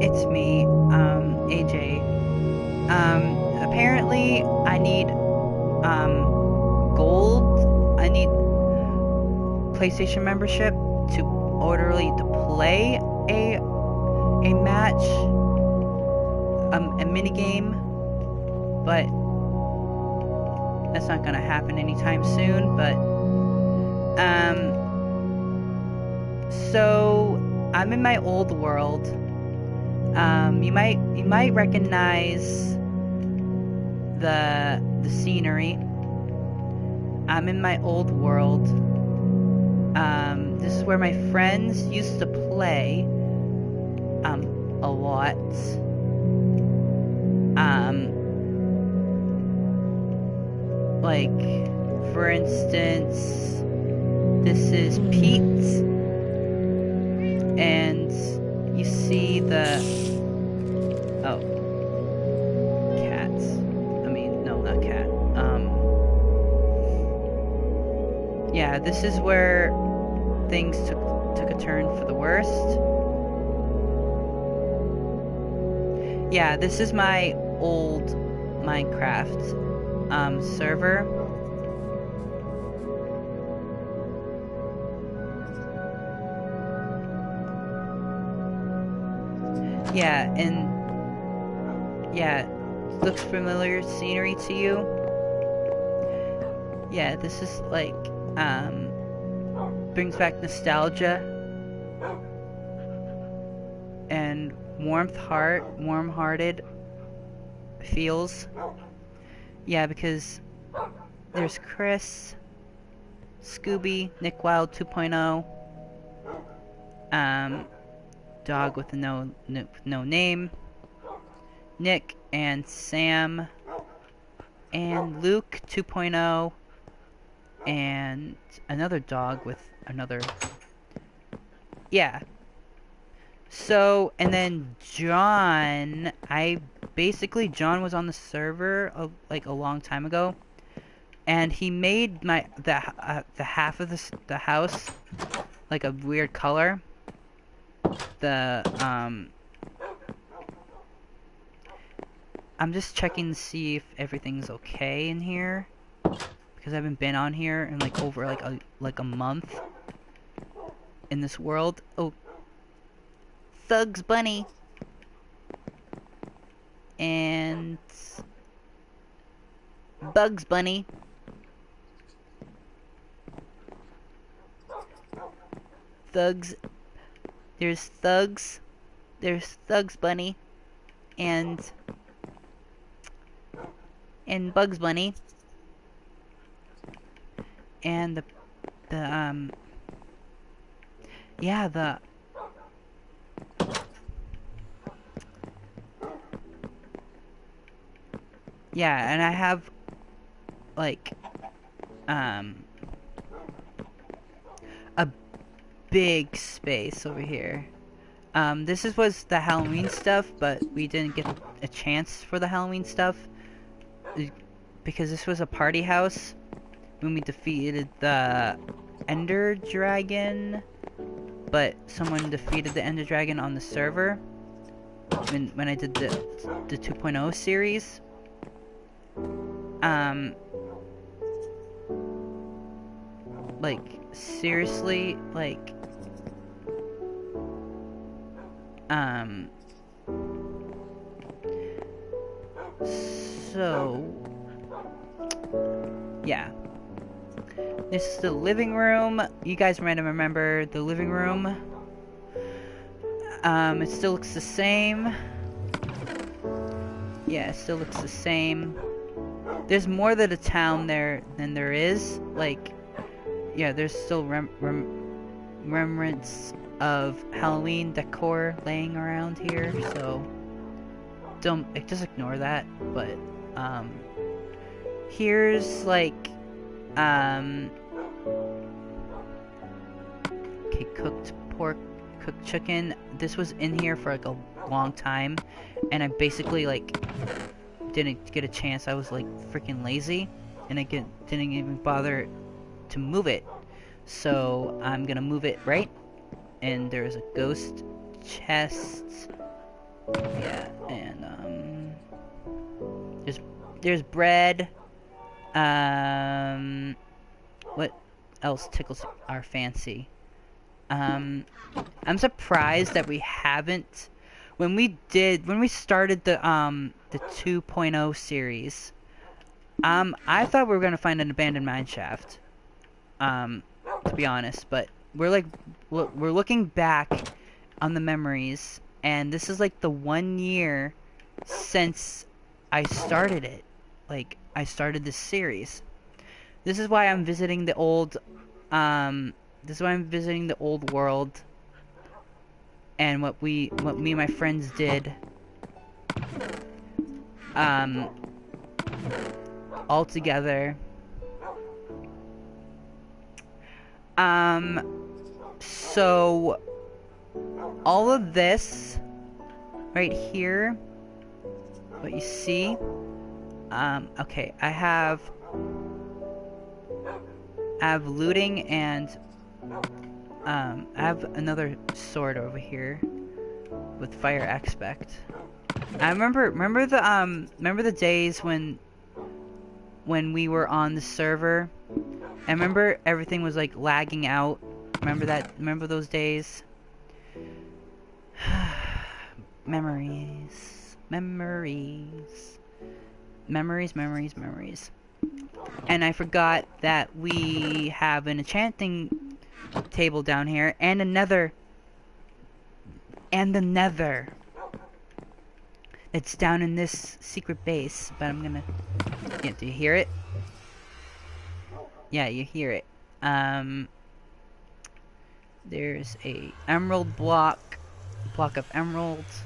It's me, AJ. Apparently I need, gold. I need PlayStation membership to orderly to play a match, a mini game, but that's not gonna happen anytime soon. But so I'm in my old world. You might recognize the scenery. I'm in my old world. This is where my friends used to play a lot. Like, for instance, this is Pete, and you see the cats. I mean, no, not cat. Yeah, this is where things took a turn for the worst. Yeah, this is my old Minecraft server. Yeah, and yeah, looks familiar scenery to you. Yeah, this is like brings back nostalgia and warm-hearted feels. Yeah, because there's Chris, Scooby, Nick Wild 2.0, dog with no name, Nick and Sam, and Luke 2.0, and another dog with another. Yeah. So, and then John, John was on the server like a long time ago, and he made the half of the house like a weird color. I'm just checking to see if everything's okay in here, because I haven't been on here in like over like a month in this world. Oh, Thugs Bunny and Bugs Bunny. Thugs. There's Thugs Bunny and Bugs Bunny, and yeah, and I have like a big space over here. This was the Halloween stuff, but we didn't get a chance for the Halloween stuff because this was a party house when we defeated the Ender Dragon, but someone defeated the Ender Dragon on the server when I did the 2.0 series. Like, seriously, like, so, yeah. This is the living room. You guys might remember the living room. It still looks the same. Yeah, it still looks the same. There's more to the town there than there is. Like, yeah, there's still remnants of Halloween decor laying around here, so just ignore that. But here's like okay, cooked pork, cooked chicken. This was in here for like a long time, and I basically like didn't get a chance. I was like freaking lazy, and I didn't even bother to move it. So I'm gonna move it right, and there's a ghost chest Yeah, and there's bread. What else tickles our fancy? I'm surprised that we haven't. When we started the 2.0 series, I thought we were gonna find an abandoned mine shaft. To be honest, but we're looking back on the memories, and this is like the 1 year since I started it. Like, I started this series. This is why I'm visiting the old, this is why I'm visiting the old world, and what me and my friends did, all together. So all of this right here, what you see, okay, I have looting, and I have another sword over here with fire aspect. I remember the days when we were on the server. I remember everything was like lagging out. Remember that? Remember those days? Memories. And I forgot that we have an enchanting table down here, and another, and the nether. It's down in this secret base, but I'm gonna... Yeah, do you hear it? Yeah, you hear it. There's a emerald block of emeralds.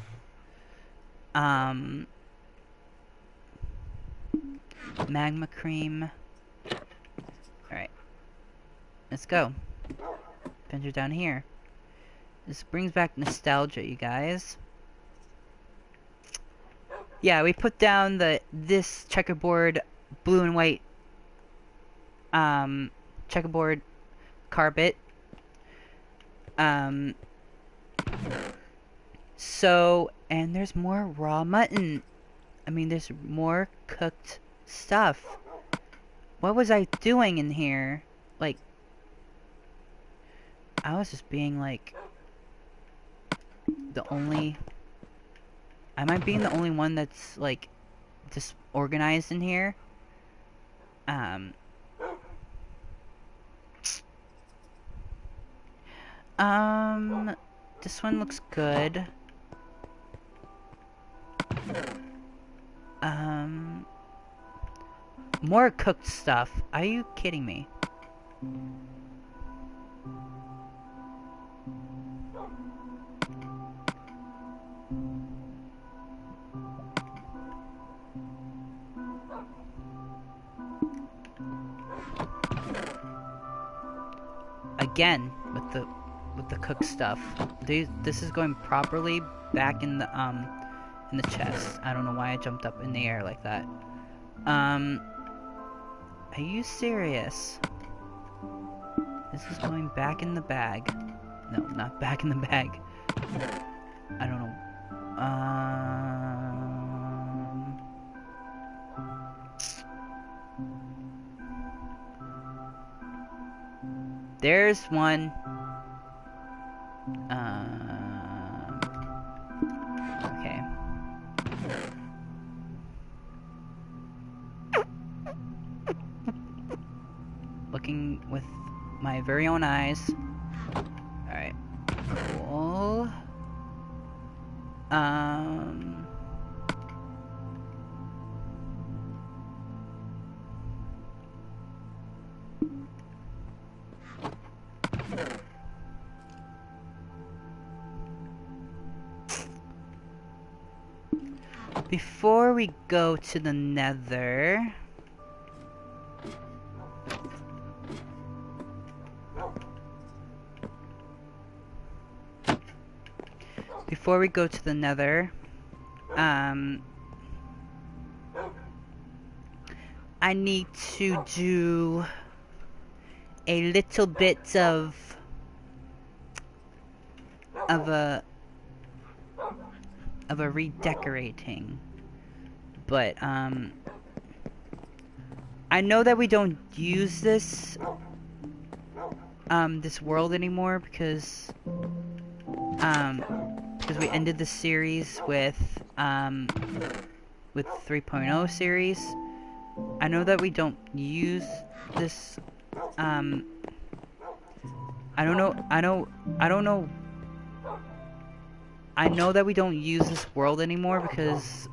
Magma cream. Alright. Let's go. Venture down here. This brings back nostalgia, you guys. Yeah, we put down this checkerboard blue and white checkerboard carpet. So, and there's more raw mutton. I mean, there's more cooked stuff. What was I doing in here? Like, I was just being like the only... Am I being the only one that's like disorganized in here? This one looks good. More cooked stuff. Are you kidding me? Again, with the cooked stuff. This is going properly back in the chest. I don't know why I jumped up in the air like that. Are you serious? This is going back in the bag. No, not back in the bag. I don't know. There's one. Okay. Looking with my very own eyes. Alright. Cool. Before we go to the nether, I need to do a little bit of of a redecorating. But, I know that we don't use this, this world anymore because we ended the series with 3.0 series. I know that we don't use this, I don't know that we don't use this world anymore because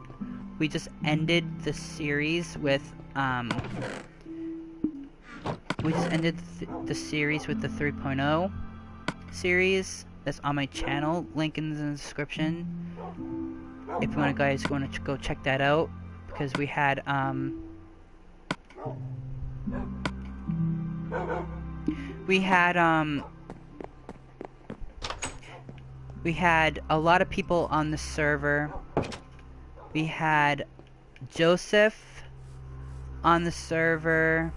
we just ended the series with, the series with the 3.0 series. That's on my channel, link in the description. If you guys want to go check that out, because we had, we had a lot of people on the server. We had Joseph on the server.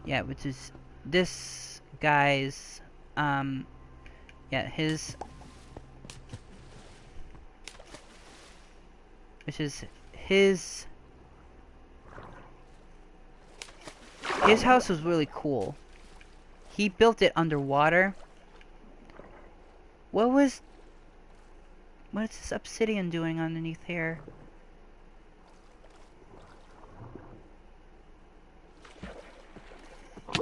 Yeah, which is this guy's, yeah, which is his house was really cool. He built it underwater. What's this obsidian doing underneath here?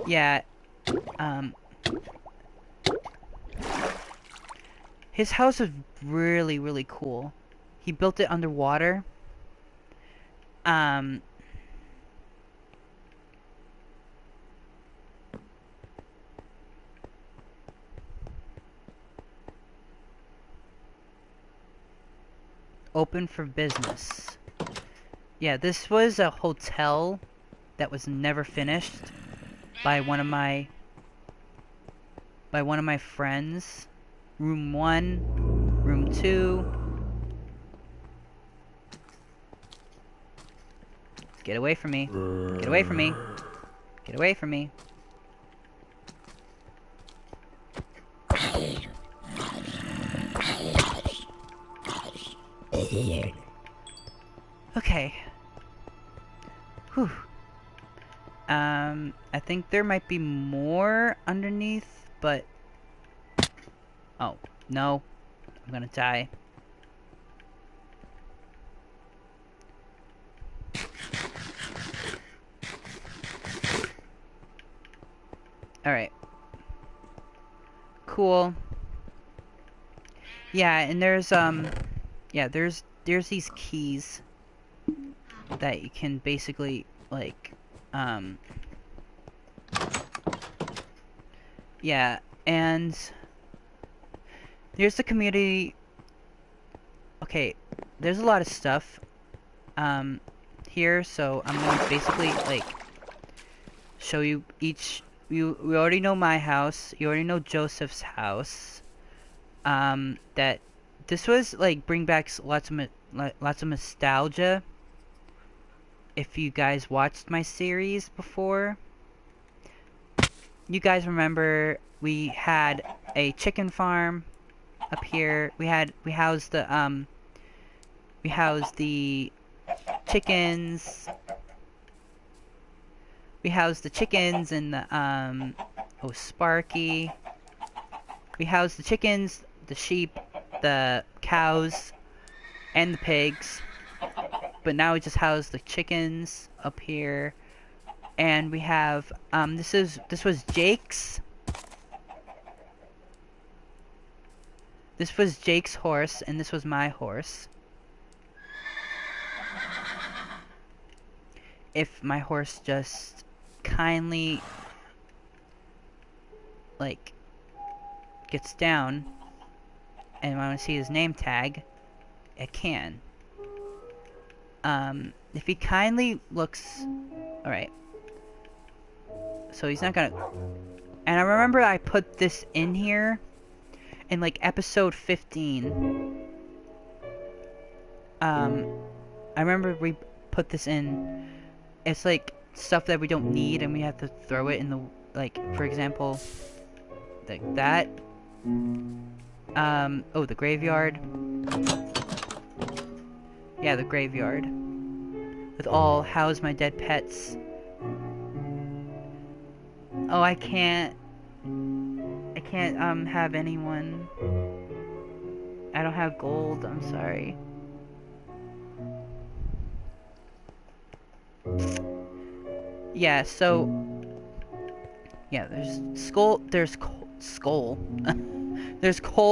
Yeah, his house was really, really cool. He built it underwater. Open for business. Yeah, this was a hotel that was never finished by one of my friends. Room 1, room 2. Get away from me. Get away from me. Get away from me. Okay. Whew. I think there might be more underneath, but... Oh, no. I'm gonna die. Alright. Cool. Yeah, and there's, yeah, there's these keys that you can basically, like, yeah, and here's the community. Okay, there's a lot of stuff, here, so I'm going to basically, like, show you each. We already know my house. You already know Joseph's house. That this was, like, bring back lots of nostalgia. If you guys watched my series before, you guys remember we had a chicken farm up here. We housed the chickens. We housed the chickens and the oh, Sparky. We housed the chickens, the sheep, the cows, and the pigs. But now we just house the chickens up here. And we have this was Jake's. This was Jake's horse, and this was my horse. If my horse just kindly, like, gets down and I want to see his name tag, it can. If he kindly looks... Alright. So he's not gonna... And I remember I put this in here in, like, episode 15. I remember we put this in. It's, like, stuff that we don't need and we have to throw it in the... Like, for example, like that. Oh, the graveyard. Yeah, the graveyard. With all house my dead pets. Oh, I can't have anyone. I don't have gold, I'm sorry. Yeah, so yeah, there's skull. There's coal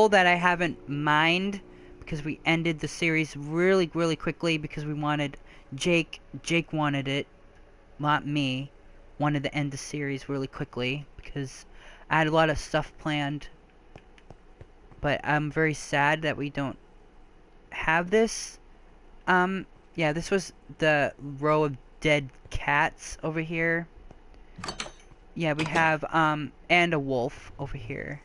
that I haven't mined because we ended the series really quickly because we wanted Jake wanted it, not me. Wanted to end the series really quickly because I had a lot of stuff planned. But I'm very sad that we don't have this. Yeah, this was the row of dead cats over here. Yeah, we have, and a wolf over here.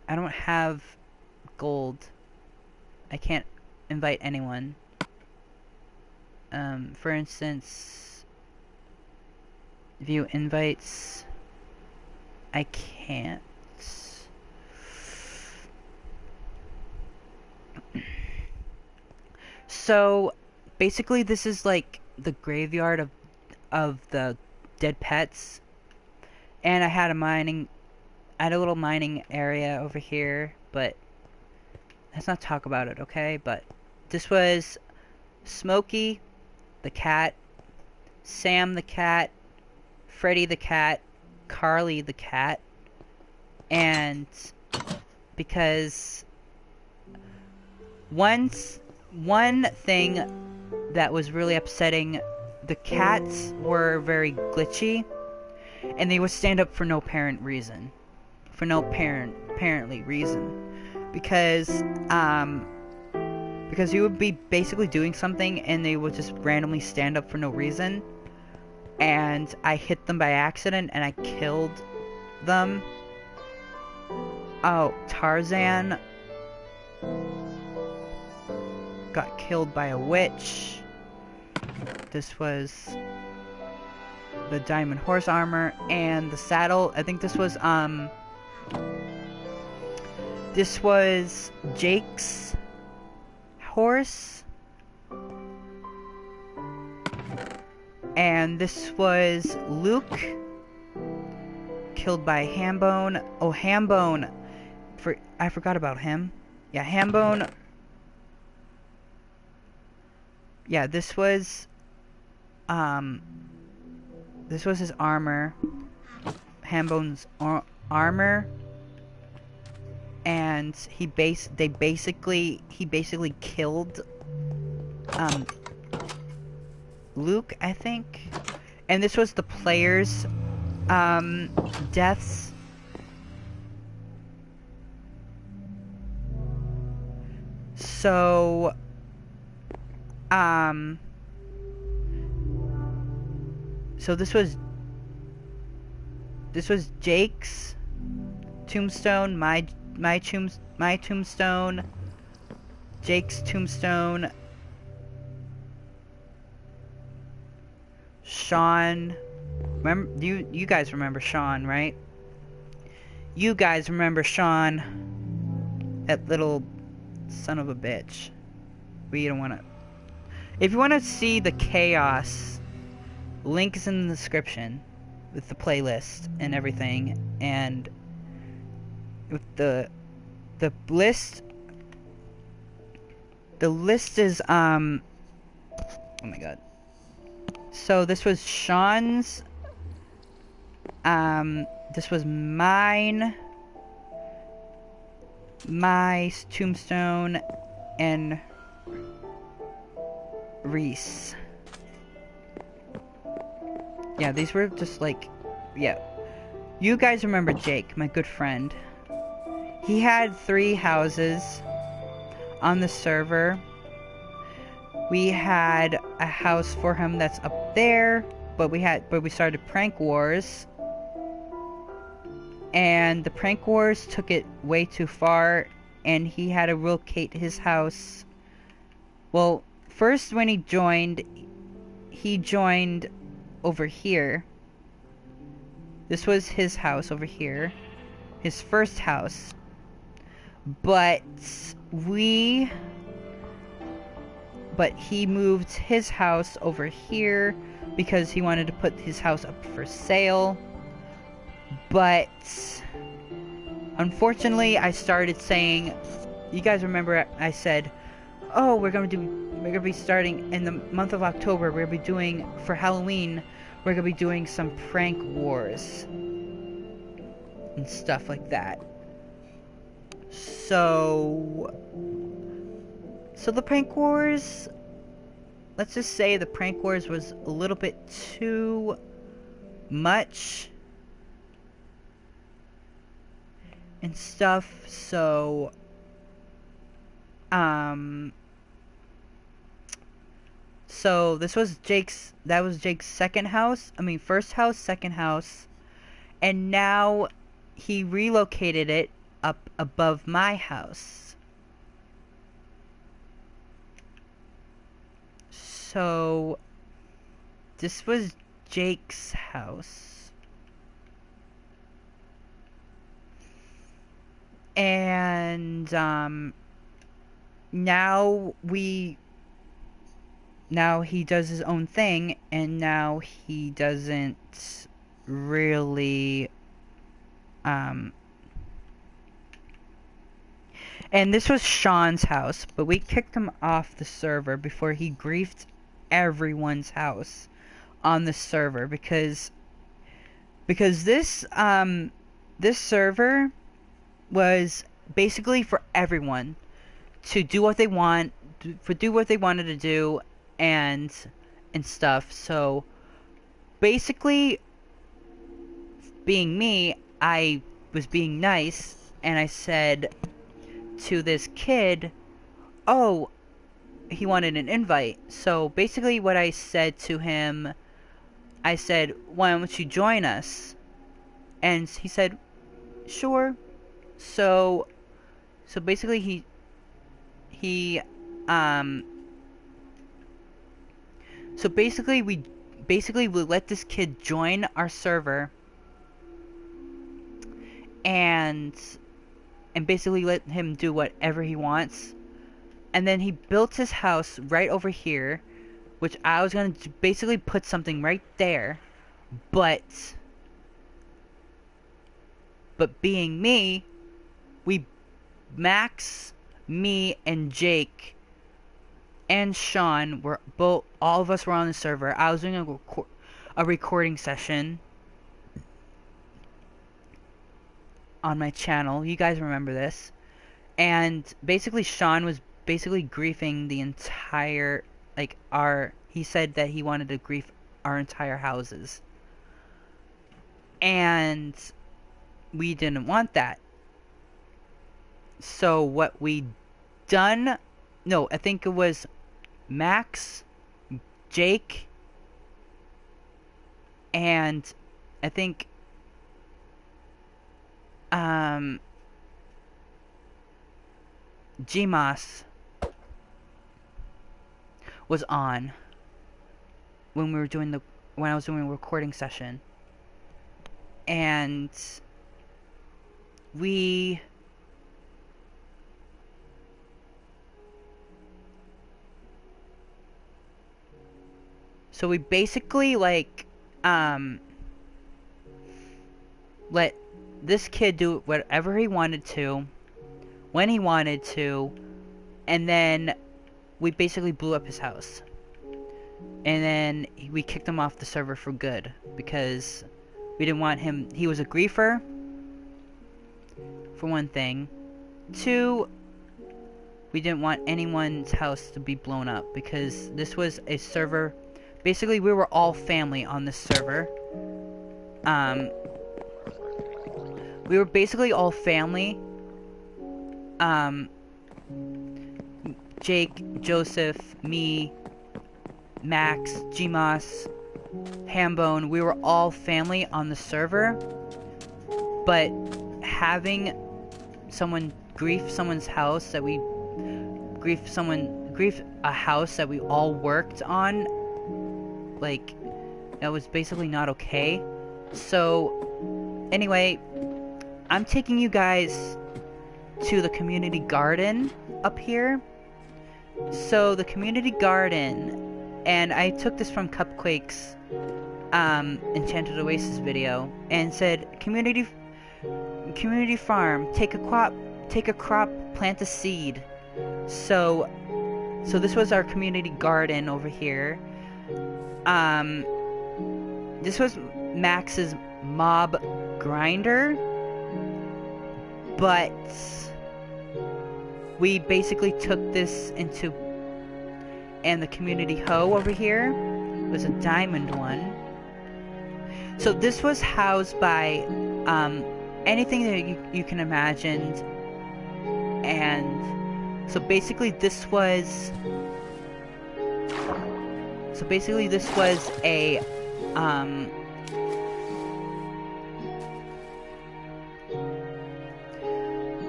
I don't have gold. I can't invite anyone. For instance, view invites. I can't. So, basically this is like the graveyard of the dead pets. And I had a little mining area over here, but let's not talk about it, okay? But this was Smokey the cat, Sam the cat, Freddy the cat, Carly the cat, and because one thing that was really upsetting, the cats were very glitchy, and they would stand up for no apparent reason. Apparently reason. Because you would be basically doing something and they would just randomly stand up for no reason. And I hit them by accident and I killed them. Oh, Tarzan got killed by a witch. This was the diamond horse armor and the saddle. I think this was Jake's horse. And this was Luke killed by Hambone. Oh, Hambone. I forgot about him. Yeah, Hambone. Yeah, this was his armor. Hambone's armor. And he basically killed Luke, I think. And this was the players' deaths. So this was Jake's tombstone, my tombstone, Jake's tombstone, Sean. Remember, you guys remember Sean, right? You guys remember Sean, that little son of a bitch. We don't want to. If you want to see the chaos, link is in the description with the playlist and everything, and with the list. The list is oh my god. So this was Sean's. This was my tombstone, and Reese. Yeah, these were just like, yeah. You guys remember Jake, my good friend. He had 3 houses on the server. We had a house for him that's up there, but we started prank wars. And the prank wars took it way too far, and he had to relocate his house. Well, first when he joined over here. This was his house over here. His first house. but he moved his house over here because he wanted to put his house up for sale. But unfortunately, I started saying, you guys remember I said, oh, we're gonna be starting in the month of October, we're gonna be doing, for Halloween, we're gonna be doing some prank wars and stuff like that. So the prank wars, let's just say the prank wars was a little bit too much and stuff, so this was that was Jake's first house, second house, and now he relocated it up above my house. So this was Jake's house. And now he does his own thing, and now he doesn't really and this was Sean's house, but we kicked him off the server before he griefed everyone's house on the server, because this server was basically for everyone to do what they wanted to do and stuff. So basically, being me, I was being nice, and I said to this kid, oh, he wanted an invite. So basically what I said to him, I said, why don't you join us? And he said, sure. So basically we let this kid join our server and basically let him do whatever he wants. And then he built his house right over here, which I was going to basically put something right there. But being me, Max, me, and Jake, and Sean all of us were on the server. I was doing a recording session on my channel. You guys remember this. And basically Sean was basically griefing the entire, he said that he wanted to grief our entire houses. And we didn't want that. So what we done, no, I think it was Max, Jake, and I think GMOS was on when I was doing a recording session, and we basically let this kid do whatever he wanted to, when he wanted to, and then we basically blew up his house. And then we kicked him off the server for good, because we didn't want him, he was a griefer, for one thing. Two, we didn't want anyone's house to be blown up, because this was a server, basically we were all family on this server. We were basically all family. Jake, Joseph, me, Max, GMOS, Hambone, we were all family on the server. But having someone grief someone's house that we grief a house that we all worked on, that was basically not okay. So anyway, I'm taking you guys to the community garden up here. So the community garden, and I took this from Cupquake's Enchanted Oasis video, and said community farm, take a crop, plant a seed. So this was our community garden over here. This was Max's mob grinder, but we basically took this into, and the community hoe over here was a diamond one. So this was housed by anything that you can imagine, and so basically this was a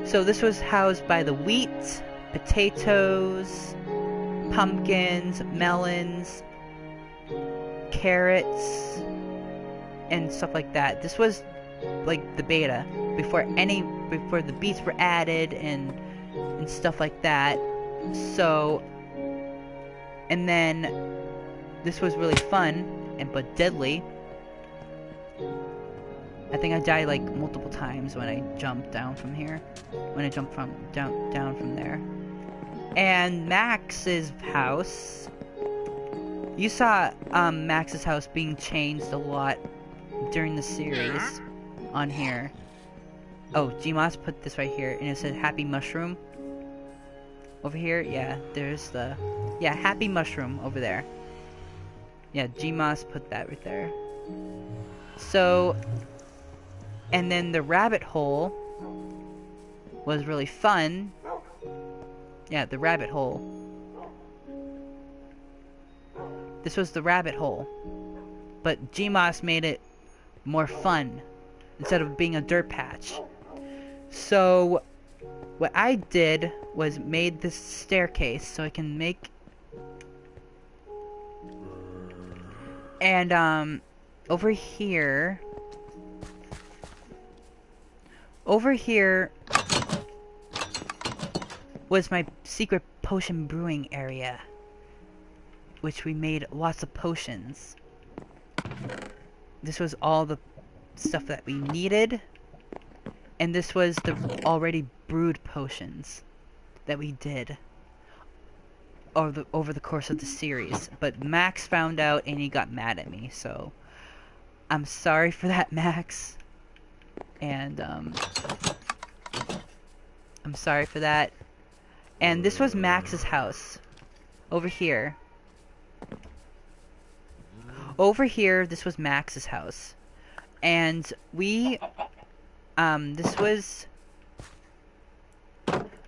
so this was housed by the wheat, potatoes, pumpkins, melons, carrots, and stuff like that. This was like the beta before the beets were added and stuff like that. So, and then this was really fun but deadly. I think I died like multiple times when I jumped down from here. When I jumped from down from there. And Max's house. You saw Max's house being changed a lot during the series on here. Oh, Gmoss put this right here, and it said Happy Mushroom. Over here, yeah, there's the Happy Mushroom over there. Yeah, Gmoss put that right there. So, and then the rabbit hole was really fun. Yeah, the rabbit hole. This was the rabbit hole. But Gmoss made it more fun instead of being a dirt patch. So what I did was made this staircase so I can make, and over here was my secret potion brewing area, which we made lots of potions. This was all the stuff that we needed, and this was the already brewed potions that we did over the course of the series. But Max found out and he got mad at me, so I'm sorry for that, Max. And I'm sorry for that. And this was Max's house over here. Over here, this was Max's house. And we, this was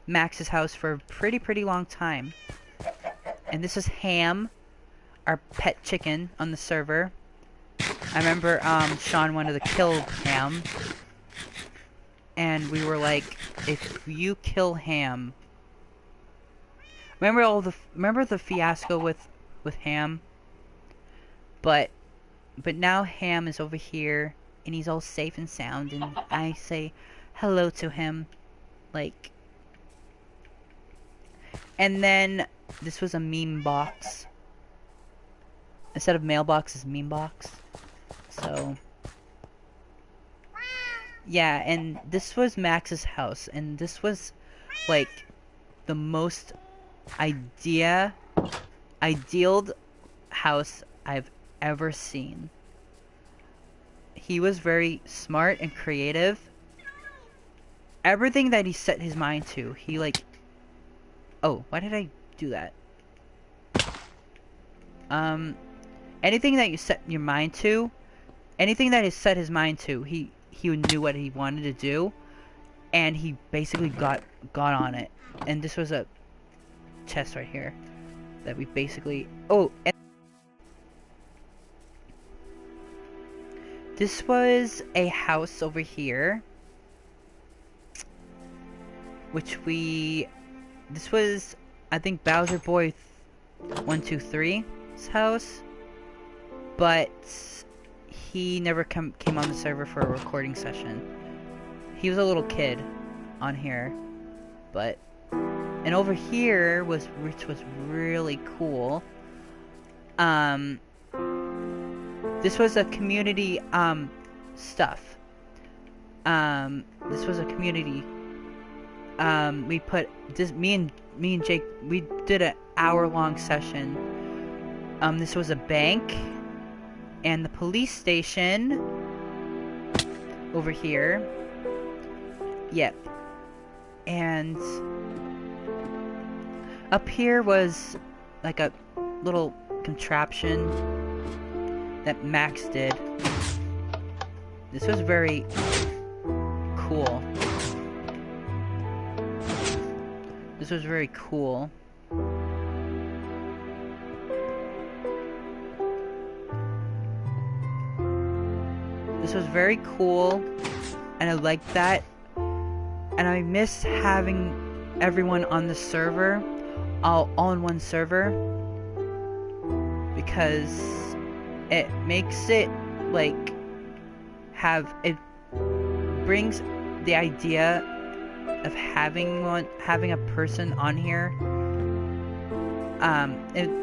Max's house for a pretty long time. And this is Ham, our pet chicken on the server. I remember, Sean wanted to kill Ham. And we were like, if you kill Ham... Remember the fiasco with Ham? But now Ham is over here, and he's all safe and sound, and I say hello to him, like. And then this was a meme box. Instead of mailbox, is meme box. So yeah, and this was Max's house, and this was like the most ideal house I've ever seen. He was very smart and creative. Everything that he set his mind to, he like... Oh, why did I do that? Anything that you set your mind to, anything that he set his mind to, he knew what he wanted to do, and he basically got on it. And this was a chest right here that we basically... Oh, and this was a house over here, which this was, I think, Bowser Boy 123's house, but he never came on the server for a recording session. He was a little kid on here, but... And over here which was really cool. This was a community, stuff. This was a community. We put this, me and Jake, we did an hour-long session. This was a bank and the police station over here. Yep. And up here was like a little contraption that Max did. This was very cool. This was very cool. This was very cool, and I like that. And I miss having everyone on the server, all on one server, because it makes it like it brings the idea of having a person on here.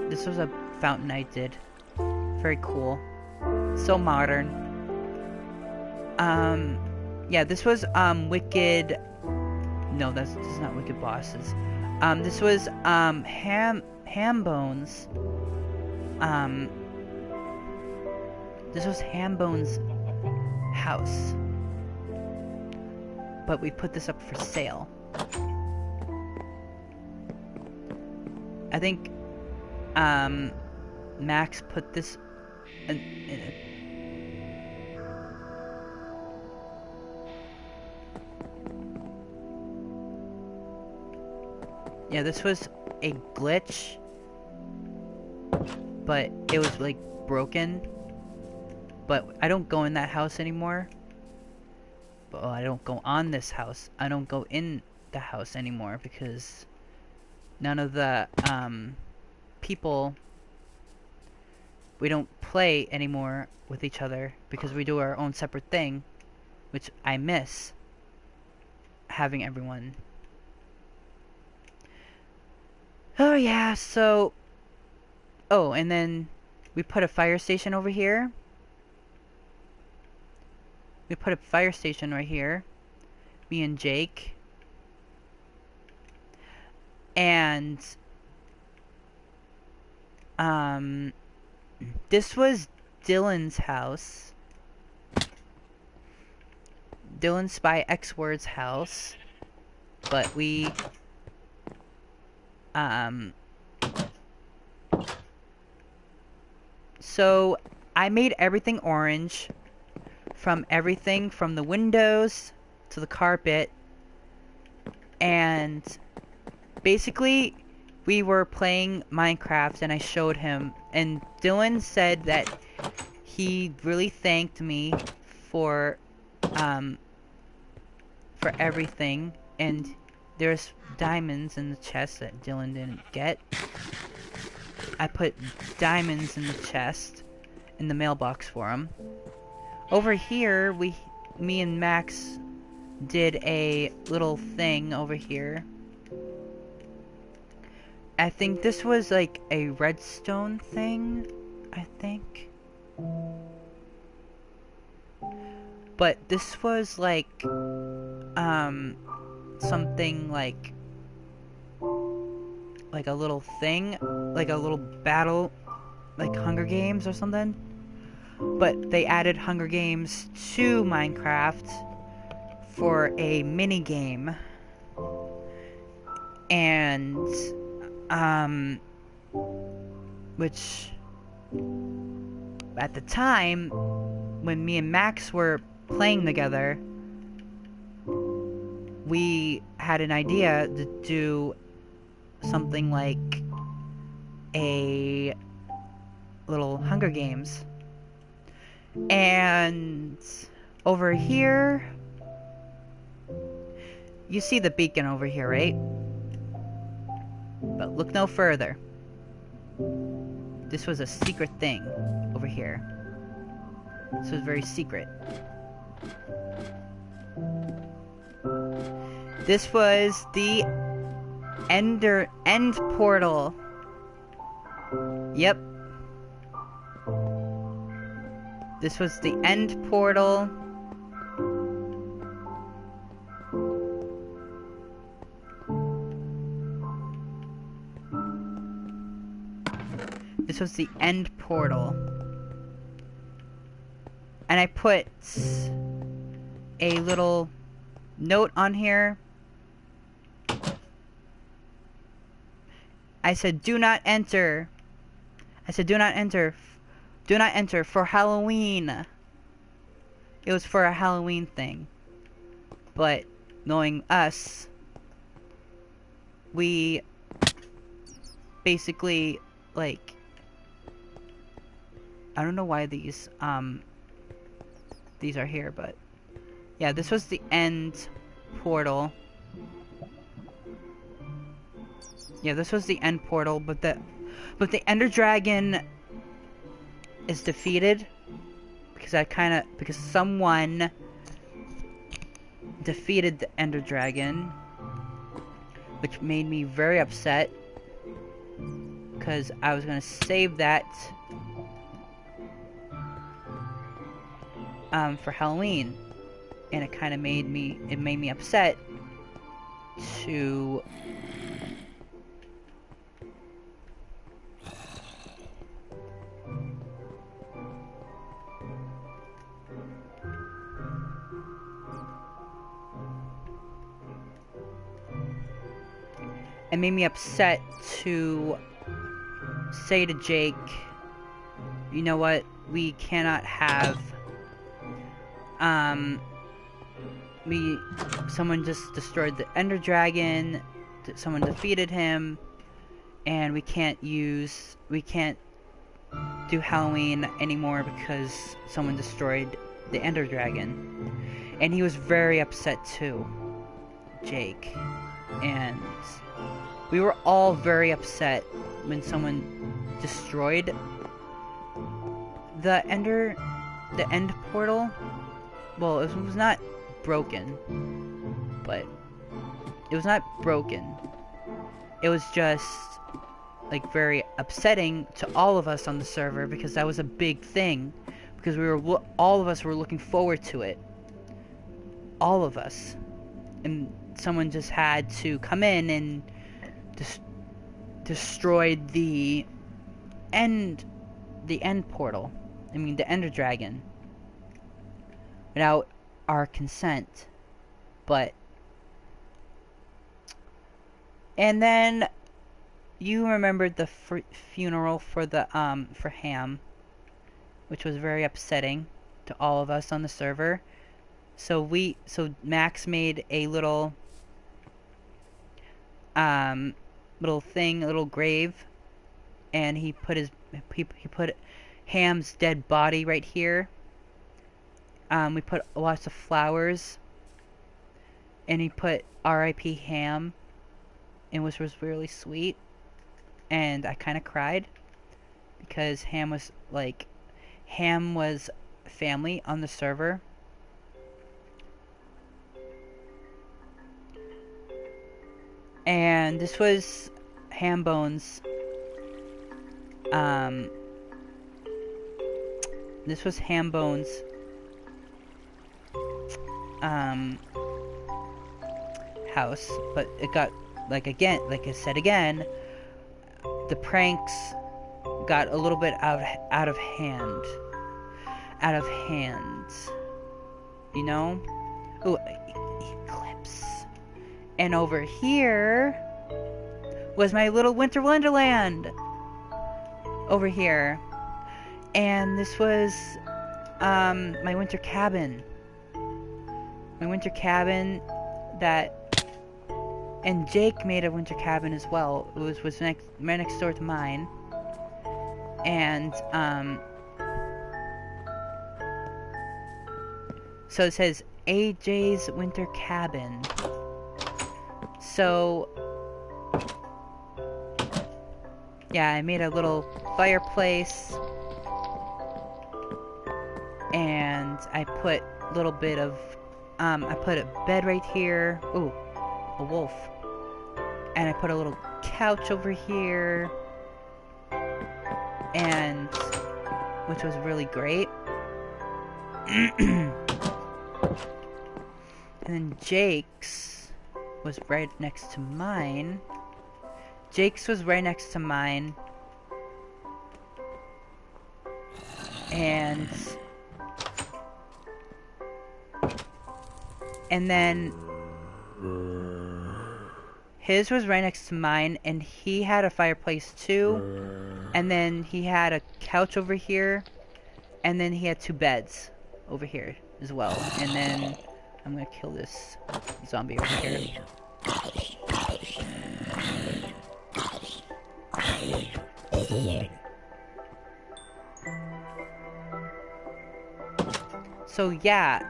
This was a fountain I did. Very cool. So modern. Yeah, this was Wicked. No, this is not Wicked Bosses. This was Hambone's. This was Hambone's house. But we put this up for sale. I think Max put this in it. Yeah, this was a glitch, but it was like broken. But I don't go in that house anymore. Well, I don't go on this house. I don't go in the house anymore because none of the people, we don't play anymore with each other because we do our own separate thing, which I miss having everyone. Oh yeah, so and then we put a fire station over here. We put a fire station right here. Me and Jake. And this was Dylan's house. Dylan Spy X Word's house. But we so I made everything orange. From everything from the windows to the carpet, and basically we were playing Minecraft and I showed him, and Dylan said that he really thanked me for everything, and there's diamonds in the chest that Dylan didn't get. I put diamonds in the chest in the mailbox for him. Over here, me and Max did a little thing over here. I think this was like a redstone thing, I think. But this was like, something like a little thing, like a little battle, like Hunger Games or something. But they added Hunger Games to Minecraft for a mini game, and which at the time when me and Max were playing together, we had an idea to do something like a little Hunger Games. And over here, you see the beacon over here, right? But look no further. This was a secret thing over here. This was very secret. This was the end portal. Yep. This was the end portal. This was the end portal. And I put a little note on here. I said, do not enter. I said, do not enter. Do not enter for Halloween. It was for a Halloween thing. But knowing us, we basically, like, I don't know why these are here, but yeah, this was the end portal. Yeah, this was the end portal, but the Ender Dragon is defeated because someone defeated the Ender Dragon, which made me very upset because I was gonna save that for Halloween, and it made me upset to say to Jake, you know what, we cannot have someone just destroyed the Ender Dragon, someone defeated him, and we can't do Halloween anymore because someone destroyed the Ender Dragon. And he was very upset too, Jake. And we were all very upset when someone destroyed the end portal. Well, it was not broken, but it was not broken. It was just like very upsetting to all of us on the server because that was a big thing, because all of us were looking forward to it. All of us. And someone just had to come in and destroyed the end portal. I mean, the Ender Dragon, without our consent. And then you remembered the funeral for Ham, which was very upsetting to all of us on the server. So Max made a little grave, and he put Ham's dead body right here. We put lots of flowers, and he put R.I.P. Ham, and which was really sweet. And I kind of cried because Ham was family on the server. And this was Ham Bones. This was Ham Bones' house, but it got, like I said again, the pranks got a little bit out of hand. You know? Ooh, eclipse. And over here was my little winter wonderland. Over here. And this was my winter cabin. My winter cabin and Jake made a winter cabin as well. It was next door to mine. And so it says AJ's winter cabin. So yeah, I made a little fireplace, and I put a little bit of I put a bed right here. Ooh, a wolf. And I put a little couch over here, and which was really great. And then Jake's was right next to mine. Jake's was right next to mine. And then his was right next to mine, and he had a fireplace too. And then he had a couch over here, and then he had 2 beds over here as well. And then I'm gonna kill this zombie over here. So yeah,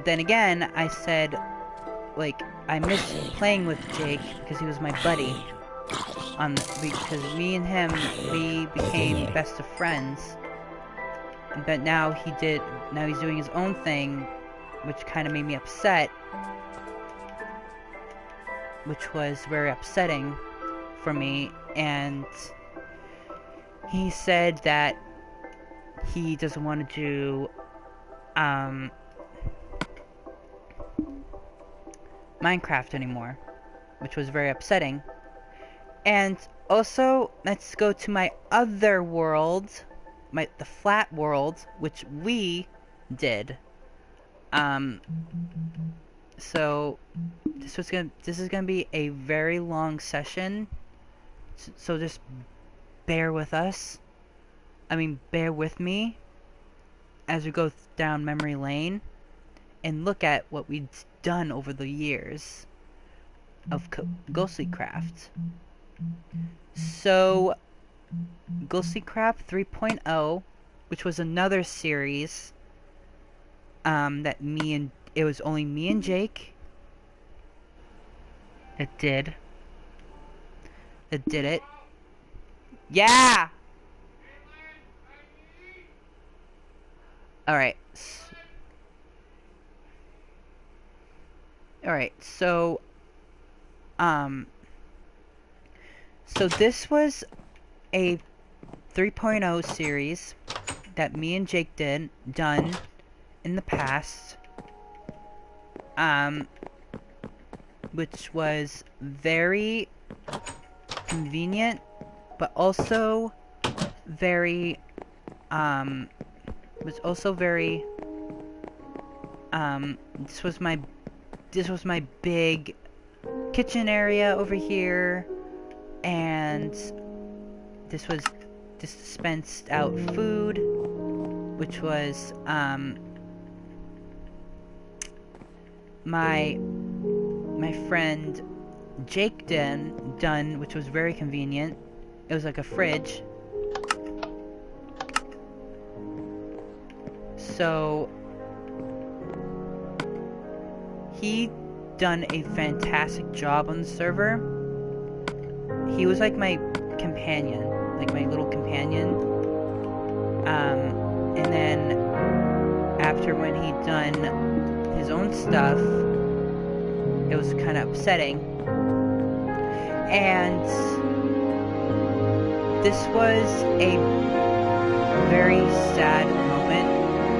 then again, I said, like, I miss playing with Jake because he was my buddy. Because me and him, we became best of friends. But now he's doing his own thing, which kind of made me upset. Which was very upsetting for me, and he said that he doesn't want to do, Minecraft anymore, which was very upsetting. And also, let's go to my other world, the flat world, which we did. So this is gonna be a very long session, so just bear with us. Bear with me as we go down memory lane and look at what we've done over the years of Ghostly Craft. So, Ghostly Craft 3.0, which was another series that it was only me and Jake that did it. Yeah! Alright. So this was a 3.0 series that me and Jake done in the past, which was very convenient, but also very, this was my big kitchen area over here, and this dispensed out food, which was my friend Jake done, which was very convenient. It was like a fridge. So he done a fantastic job on the server. He was like my companion, like my little companion. And then after when he'd done his own stuff, it was kind of upsetting. And this was a very sad moment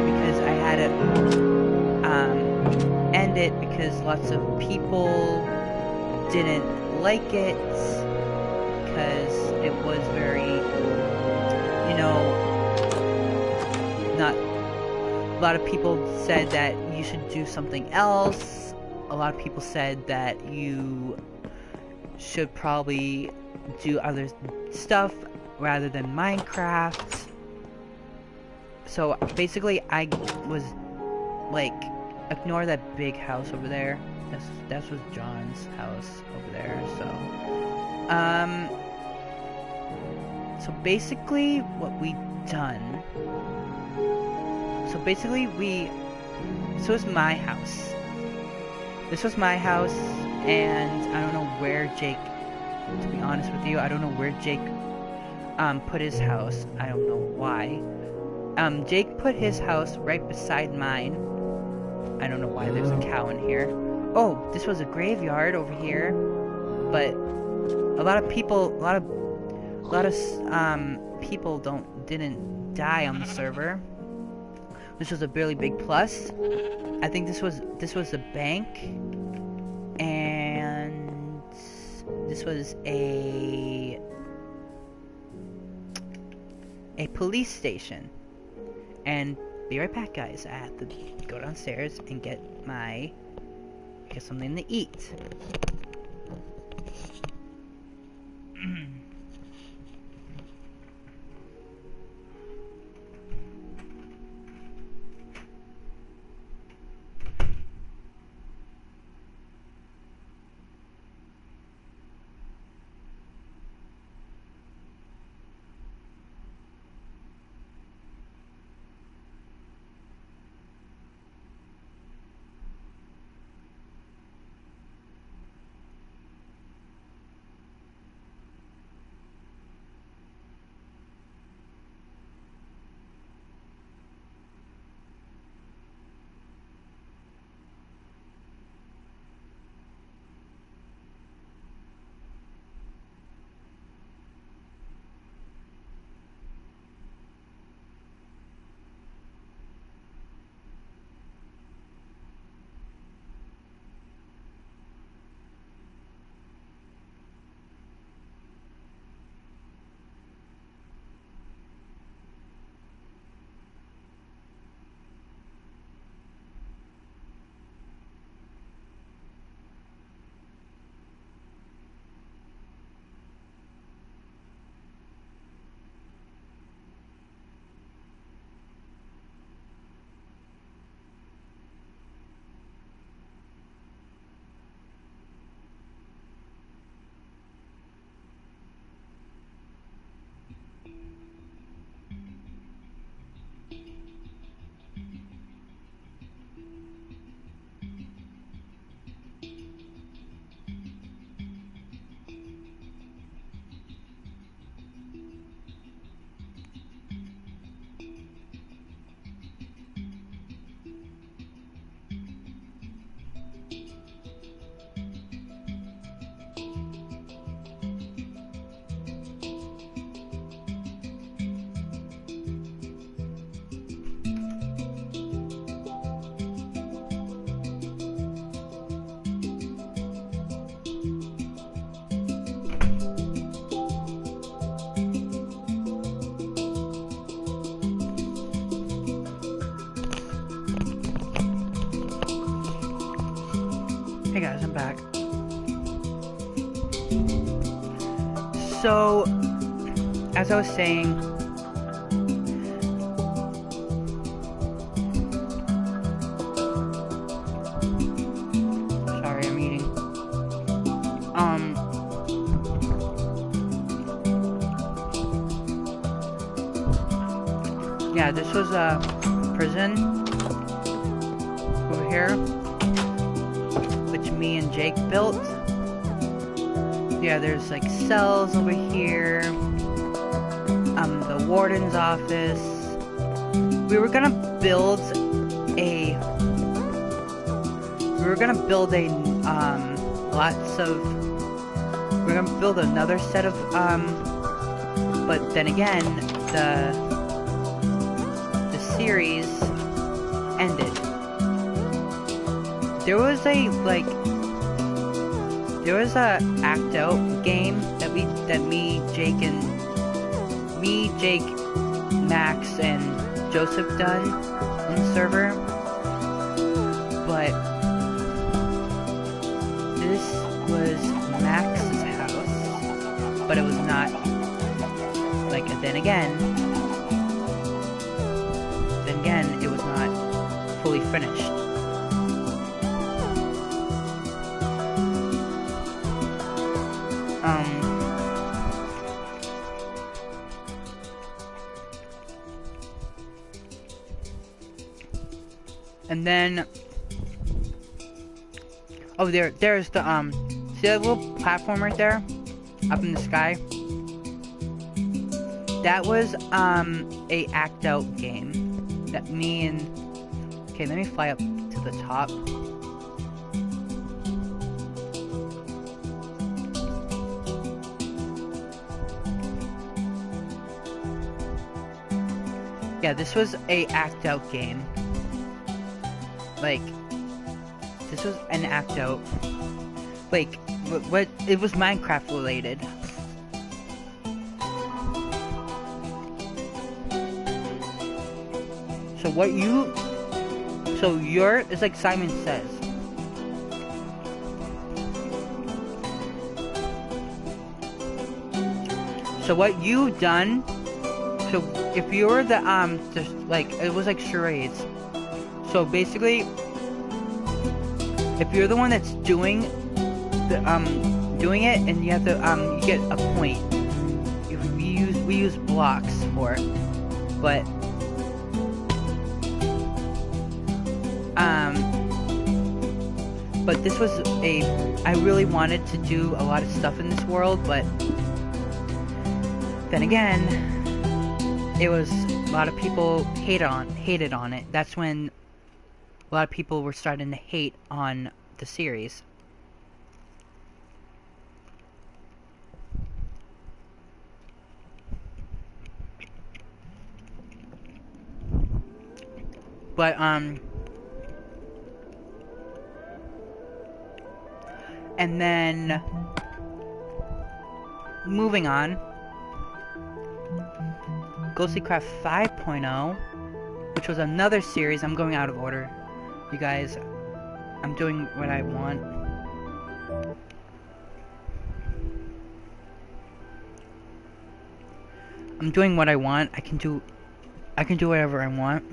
because I had to end it because lots of people didn't like it because it was very, not, a lot of people said that you should do something else. A lot of people said that you should probably do other stuff rather than Minecraft. So basically I was like, ignore that big house over there. That was John's house over there. So basically what we done. So basically this was my house. This was my house, and I don't know where Jake, to be honest with you, I don't know where Jake put his house. I don't know why. Jake put his house right beside mine. I don't know why there's a cow in here. Oh, this was a graveyard over here, but a lot of people didn't die on the server, which was a really big plus. I think this was a bank, and this was a police station. And be right back, guys. I have to go downstairs and get something to eat. Hey guys, I'm back. So, as I was saying, sorry, I'm eating. Yeah, this was a prison over here, which me and Jake built. Yeah, there's like cells over here. The warden's office. We were gonna build a we're gonna build another set of but then again the series ended. There was a act out game that Jake, Max, and Joseph done on the server, but this was Max's house, but it was not, like, then again, it was not fully finished. And then, oh, there's the, see that little platform right there? Up in the sky? That was, a act out game that me and, okay, let me fly up to the the top. Yeah, this was a act out game. Like, this was an act out. Like, what it was Minecraft related. It's like Simon Says. So what you done, so if you're the, just like, it was like charades. So basically, if you're the one that's doing the, doing it, and you have to, you get a point. We use blocks for it. But, but this was I really wanted to do a lot of stuff in this world, but then again, it was a lot of people hated on it. That's when a lot of people were starting to hate on the series. But and then moving on, Ghostlycraft 5.0, which was another series. I'm going out of order, you guys. I'm doing what I want. I'm doing what I want. I can do whatever I want.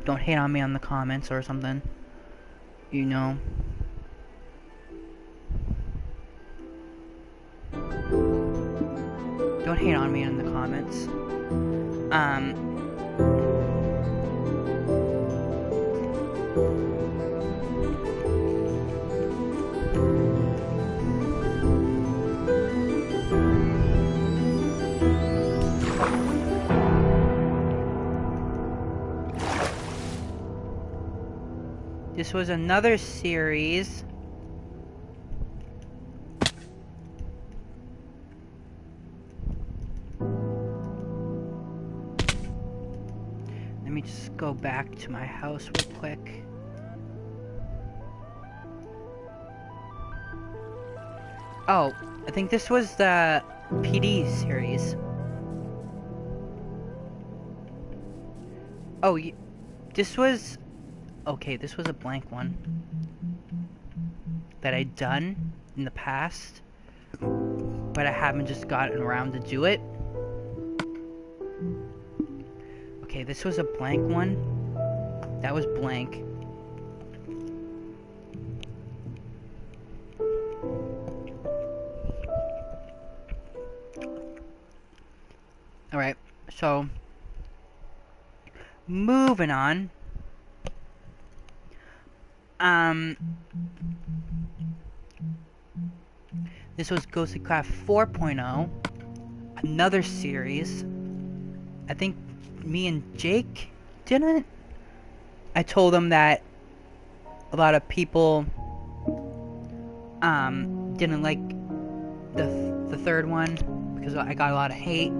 Don't hate on me on the comments or something. You know. Don't hate on me in the comments. This was another series. Let me just go back to my house real quick. Oh, I think this was the PD series. Oh, this was... Okay, this was a blank one that I'd done in the past, but I haven't just gotten around to do it. Okay, this was a blank one. That was blank. Alright, so moving on. This was Ghostlycraft 4.0, another series. I think me and Jake didn't. I told him that a lot of people didn't like the third one because I got a lot of hate.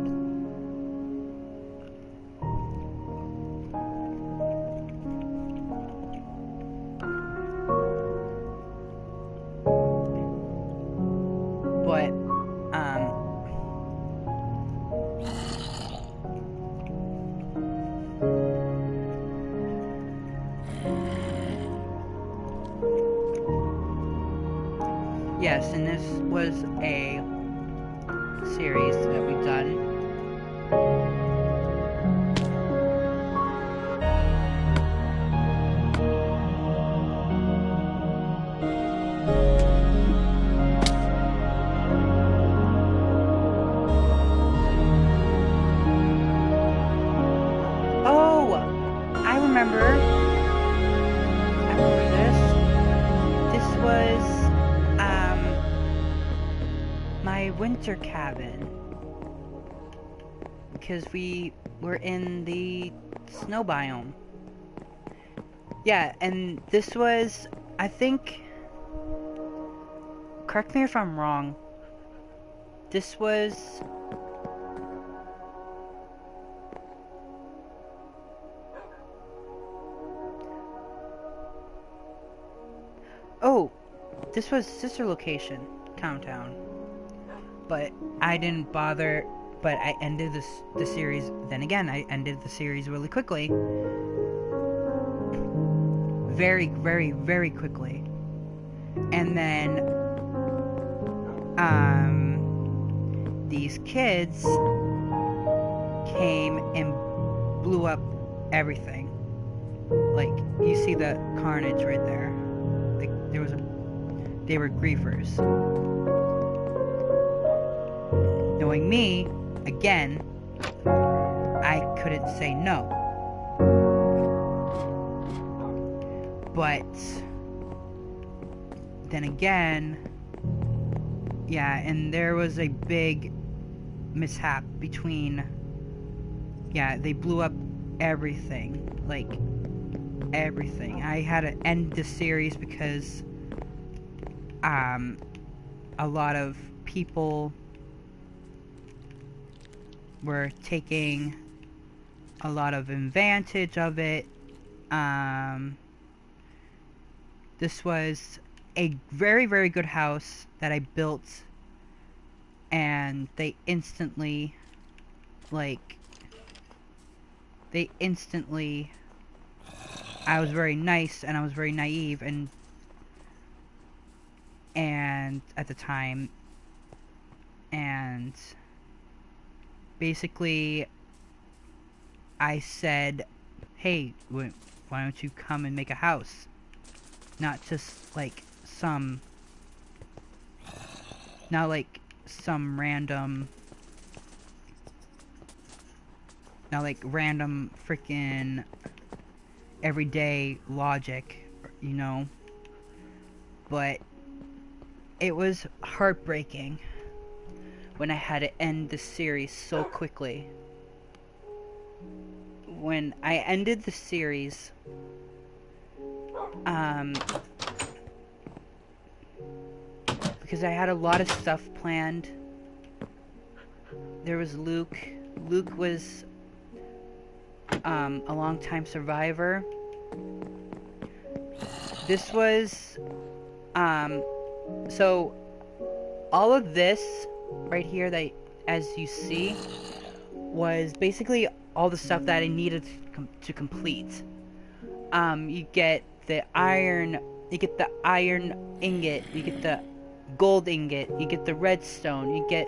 Yes, and this was a series that we've done. Oh, I remember this. This was my winter cabin, because we were in the snow biome. Yeah, and this was, I think, correct me if I'm wrong, this was... Oh, this was sister location, Countdown. But I didn't bother, but I ended the series, then again, I ended the series really quickly. Very, very, very quickly. And then, these kids came and blew up everything. Like, you see the carnage right there. Like, they were griefers. Knowing me, again, I couldn't say no. But then again, yeah, and there was a big mishap between, yeah, they blew up everything, like everything. I had to end the series because a lot of people were taking a lot of advantage of it. This was a very, very good house that I built, and they instantly, I was very nice and I was very naive and at the time, and basically I said, hey, why don't you come and make a house? Not just like not like some random, not like random freaking everyday logic, you know? But it was heartbreaking when I had to end the series so quickly. When I ended the series, because I had a lot of stuff planned. There was Luke. Luke was a long-time survivor. This was so all of this right here that, as you see, was basically all the stuff that I needed to complete. You get the iron ingot, you get the gold ingot, you get the redstone, you get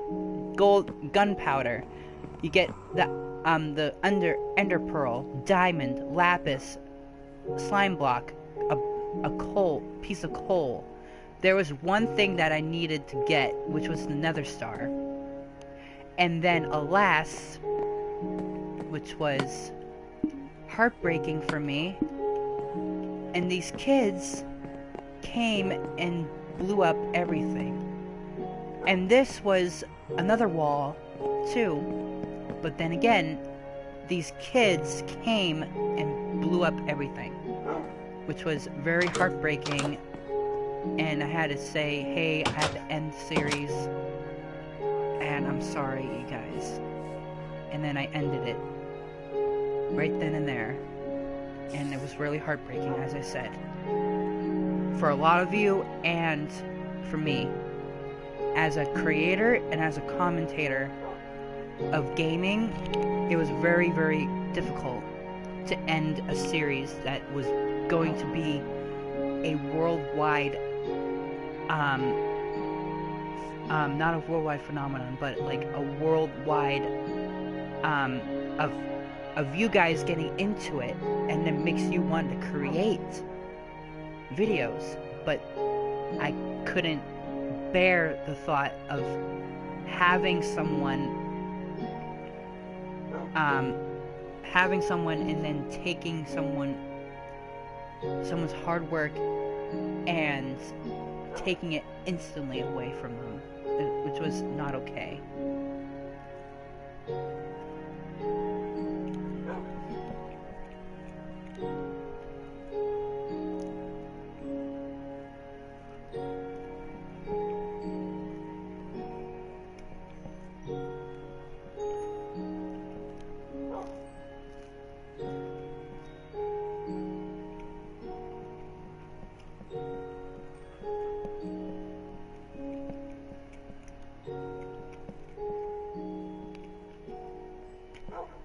gold gunpowder, you get the ender pearl, diamond, lapis, slime block, a piece of coal. There was one thing that I needed to get, which was the nether star. And then alas, which was heartbreaking for me, and these kids came and blew up everything. And this was another wall too, but then again, these kids came and blew up everything, which was very heartbreaking. And I had to say, hey, I have to end the series, and I'm sorry, you guys. And then I ended it right then and there, and it was really heartbreaking, as I said, for a lot of you and for me. As a creator and as a commentator of gaming, it was very, very difficult to end a series that was going to be a worldwide, not a worldwide phenomenon, but like a worldwide, of you guys getting into it, and it makes you want to create videos. But I couldn't bear the thought of having someone and then taking someone's hard work and taking it instantly away from them, which was not okay.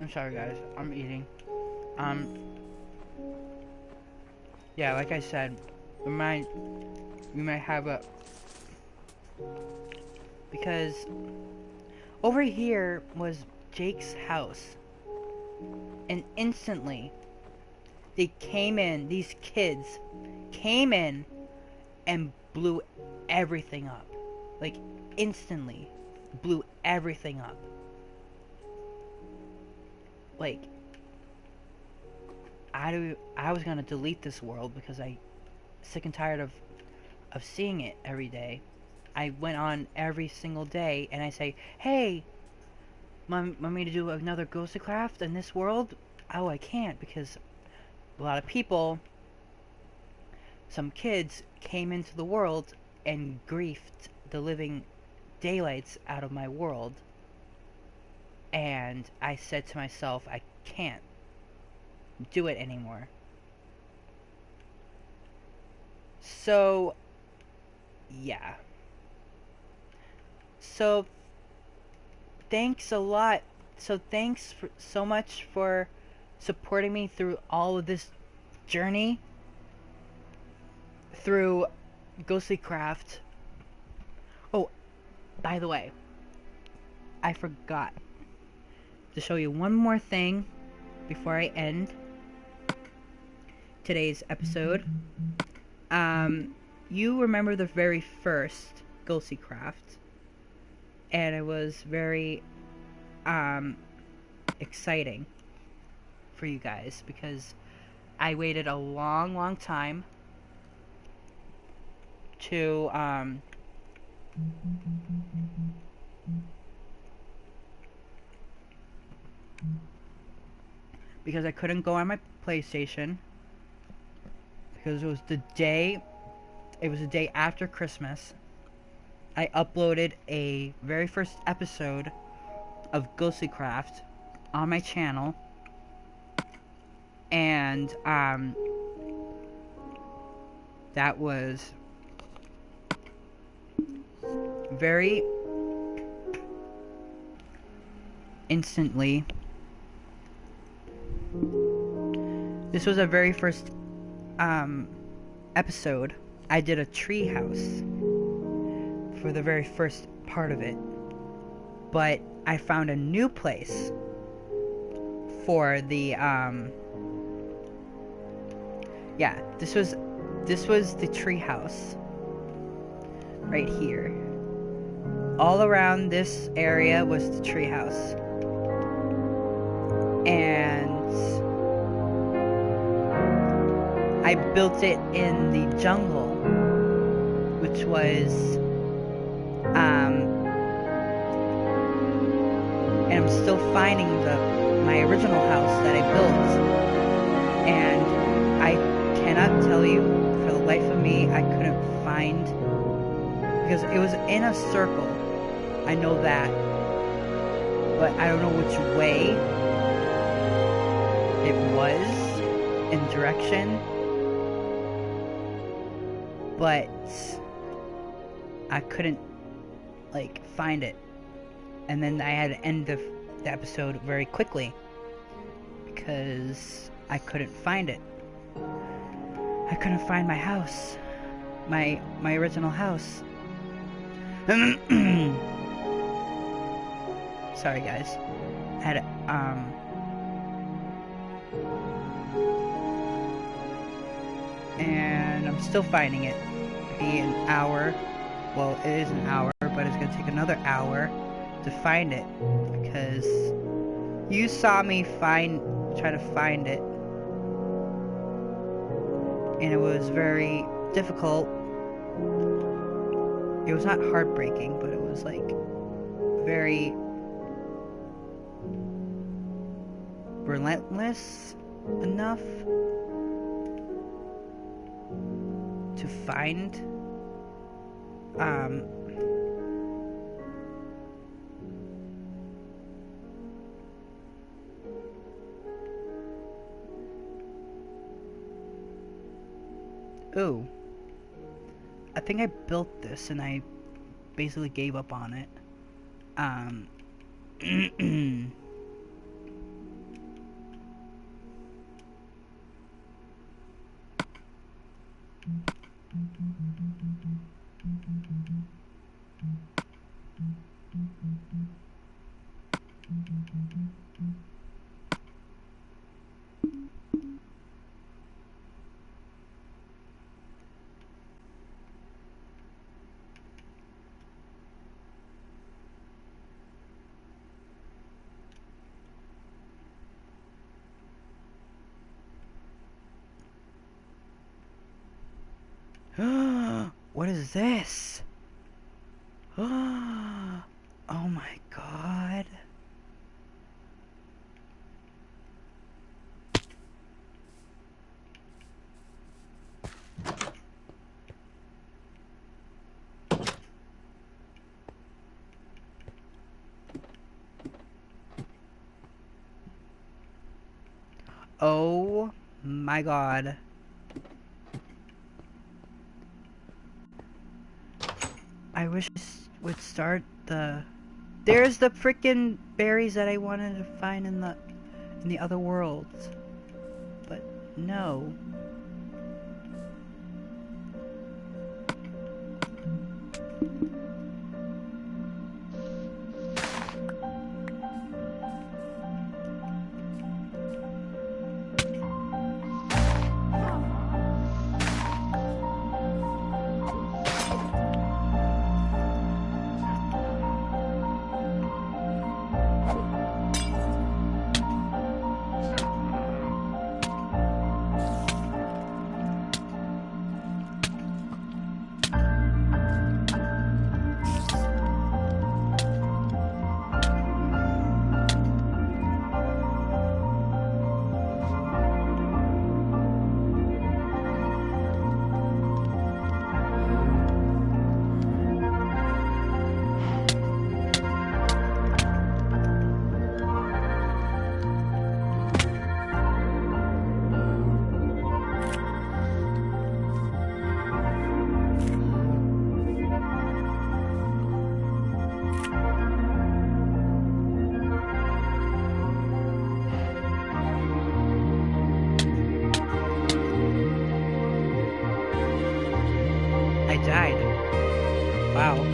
I'm sorry guys, I'm eating. Yeah, like I said, we might have a, because over here was Jake's house, and instantly they came in, these kids came in and blew everything up. Like, instantly blew everything up. Like, I was gonna delete this world because I sick and tired of seeing it every day. I went on every single day and I say, hey, want me to do another Ghostly Craft in this world? Oh, I can't, because a lot of people, some kids, came into the world and griefed the living daylights out of my world. And I said to myself, I can't do it anymore. So, yeah. So, thanks a lot. So, thanks so much for supporting me through all of this journey through Ghostly Craft. Oh, by the way, I forgot to show you one more thing before I end today's episode. You remember the very first Ghostly Craft, and it was very exciting for you guys because I waited a long time to because I couldn't go on my PlayStation because it was the day after Christmas. I uploaded a very first episode of Ghostly Craft on my channel, and that was very instantly. This was a very first episode. I did a tree house for the very first part of it, but I found a new place for the yeah, this was the tree house right here. All around this area was the tree house, and I built it in the jungle, which was and I'm still finding my original house that I built, and I cannot tell you for the life of me, I couldn't find, because it was in a circle, I know that, but I don't know which way it was in direction, but I couldn't like find it, and then I had to end the episode very quickly because I couldn't find it. I couldn't find my house, my original house. Sorry guys, I had and I'm still finding it. Be an hour. Well, it is an hour, but it's gonna take another hour to find it because you saw me try to find it, and it was very difficult. It was not heartbreaking, but it was like very relentless enough to find ooh, I think I built this and I basically gave up on it. What is this? Oh my god. Oh my god. I wish this would start the... There's the frickin' berries that I wanted to find in the other worlds. But no. I died. Wow.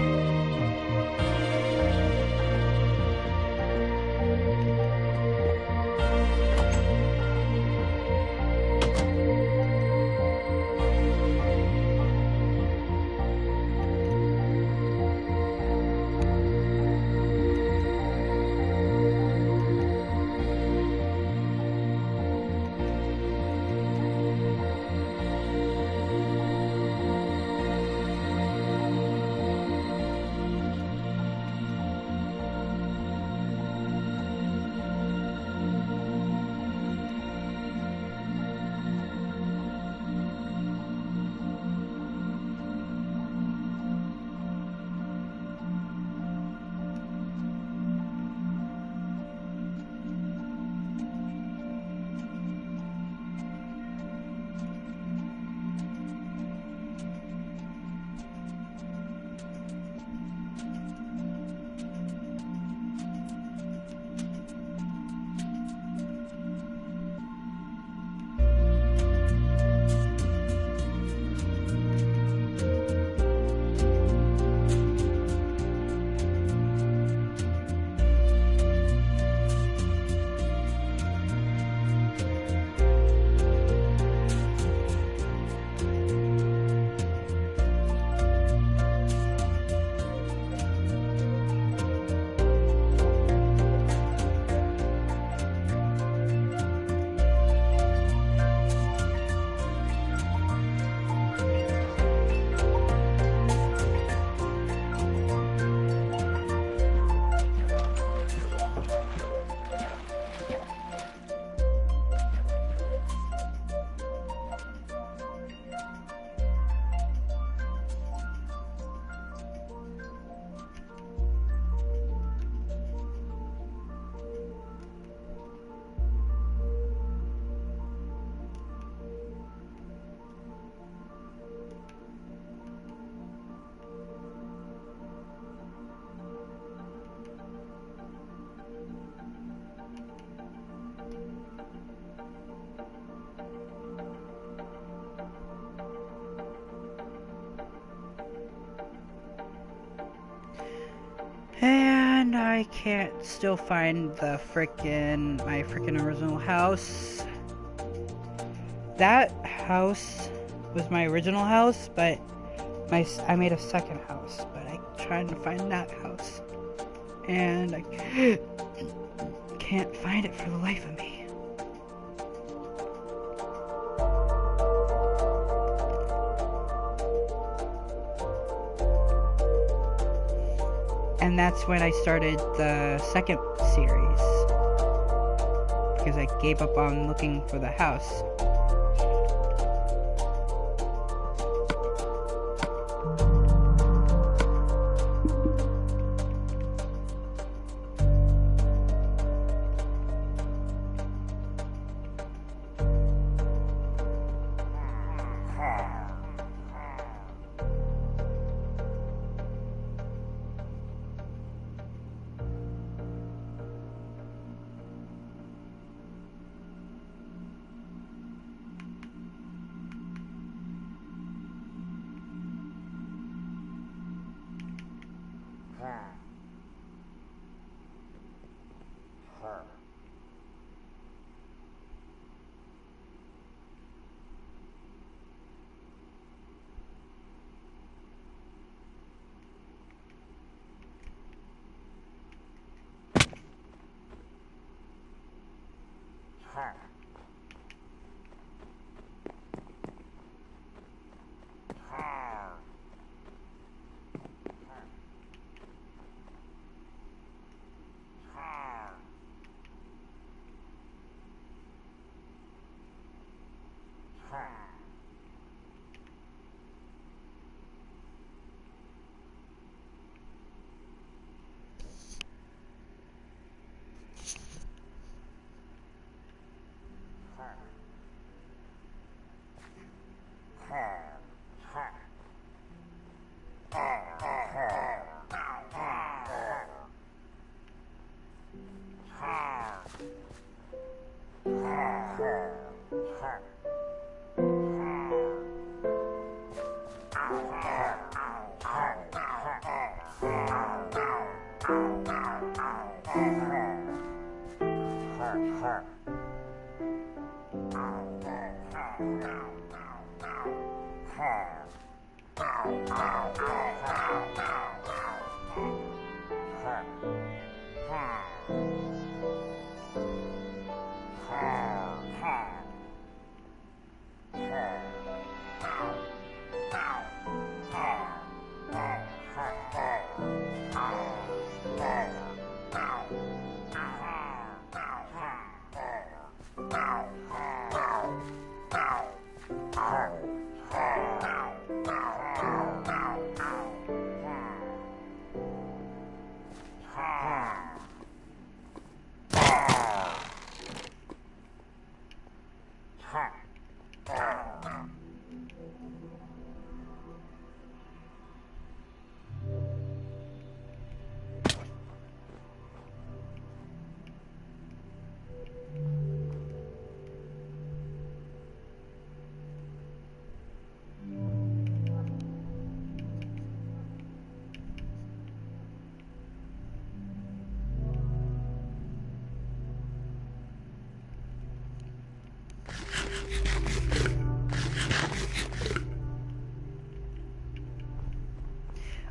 I can't still find my frickin' original house. That house was my original house, but I made a second house, but I'm trying to find that house. And I can't find it for the life of me. And that's when I started the second series, because I gave up on looking for the house.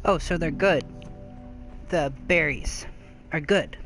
Oh, so they're good. The berries are good.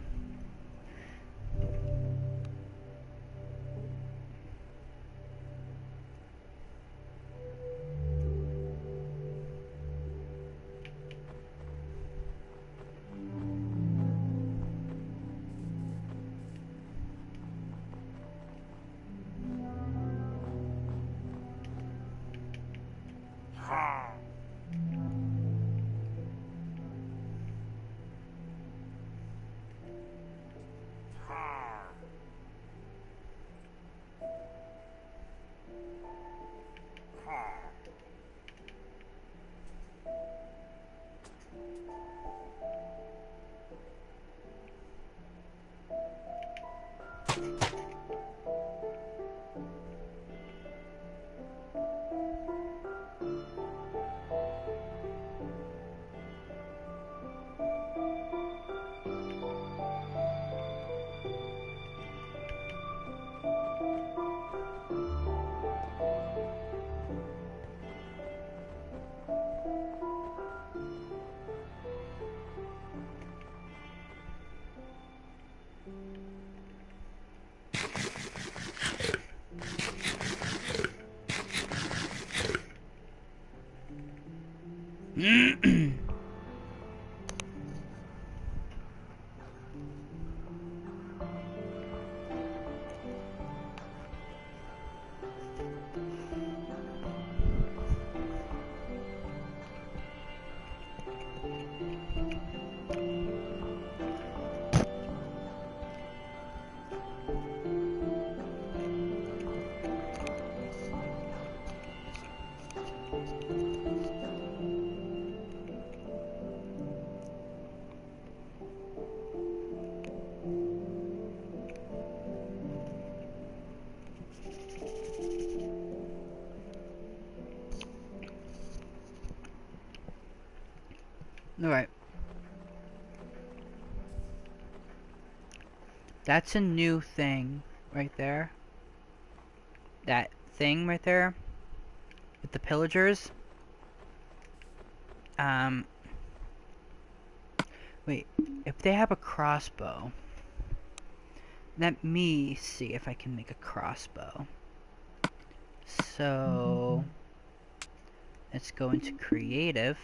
Alright. That's a new thing right there. That thing right there with the pillagers. Wait, if they have a crossbow, let me see if I can make a crossbow. So let's go into creative.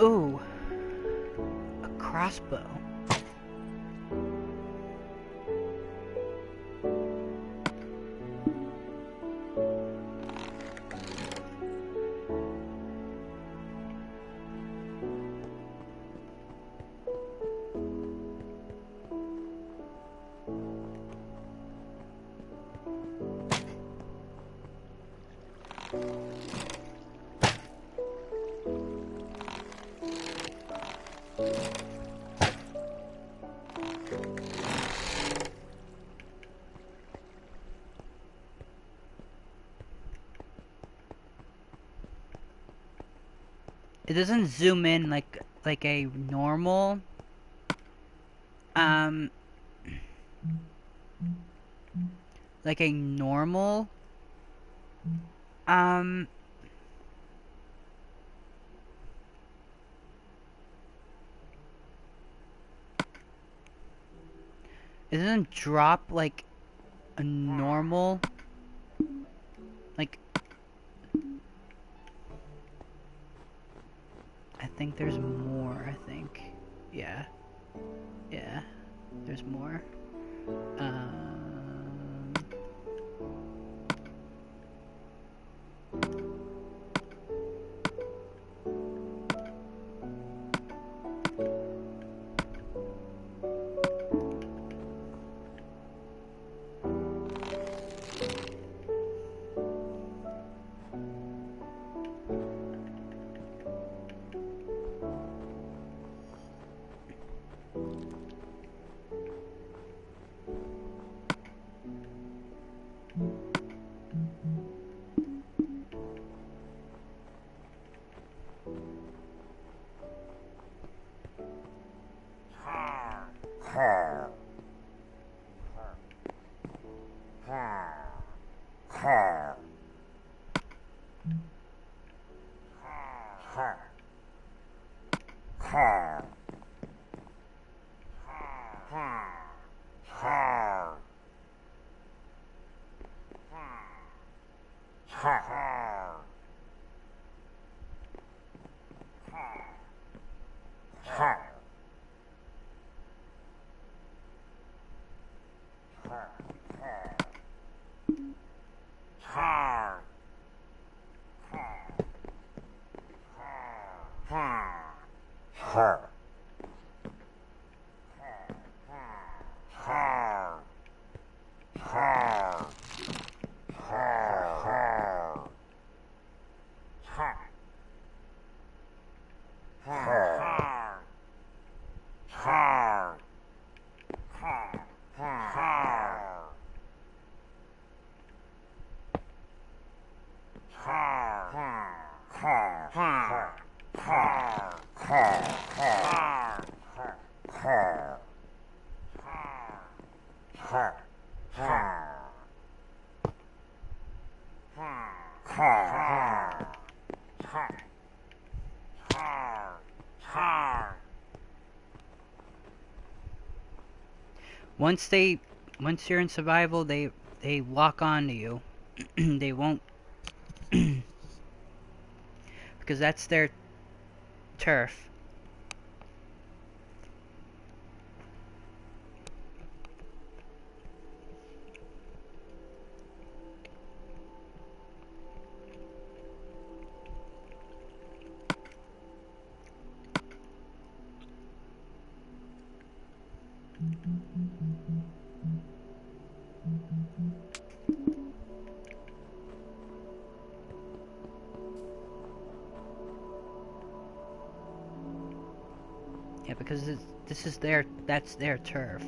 Ooh, a crossbow. It doesn't zoom in like a normal like a normal it doesn't drop like a normal, like, I think there's more, I think. Yeah, there's more. Once you're in survival, they lock on to you. They won't, because that's their turf. Yeah, because this is that's their turf.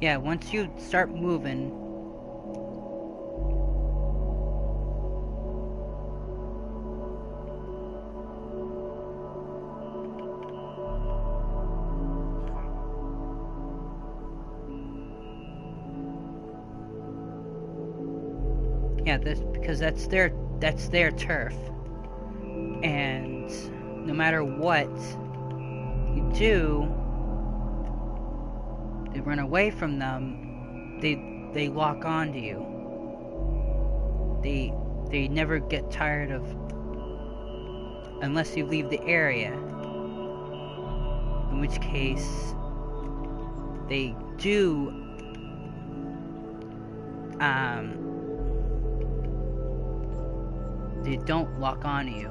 Yeah, once you start moving, yeah, because that's their turf, and no matter what you do, they run away from them, they lock on to you. They never get tired of, unless you leave the area, in which case they do they don't lock on to you.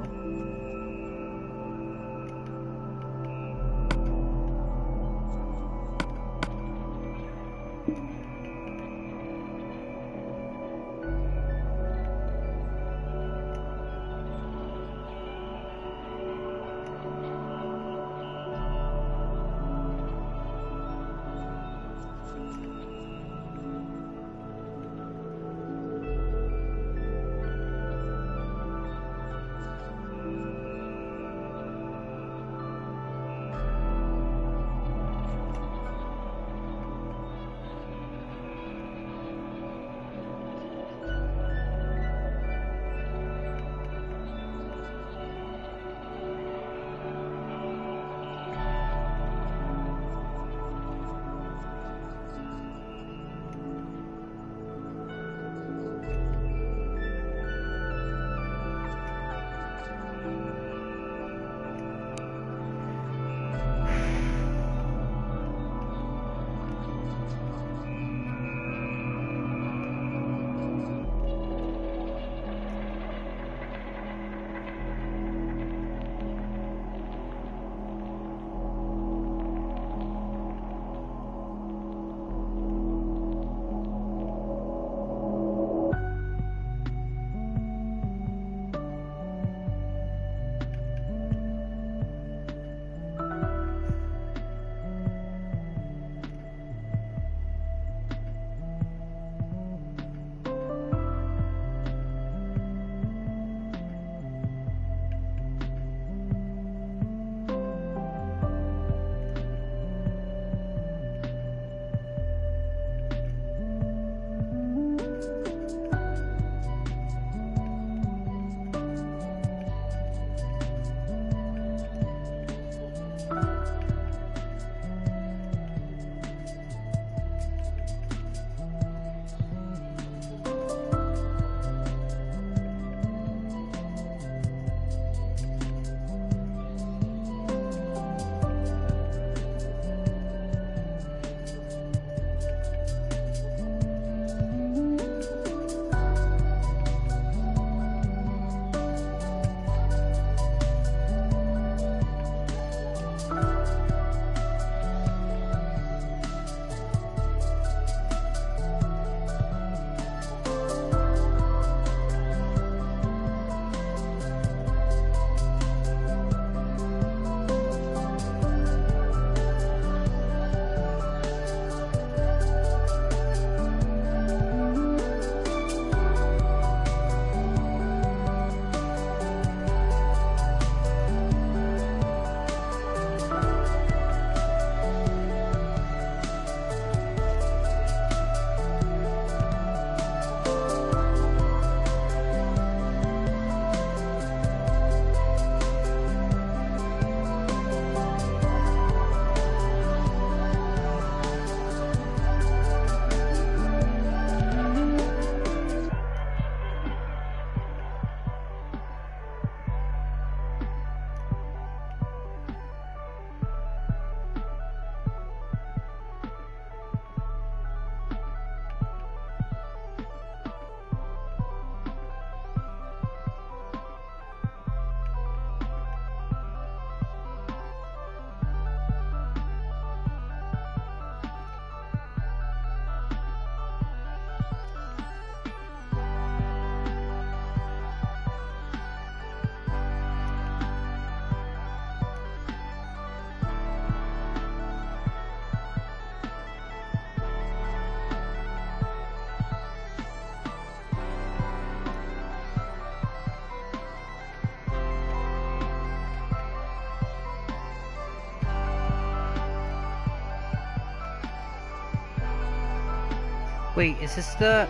Wait, is this the...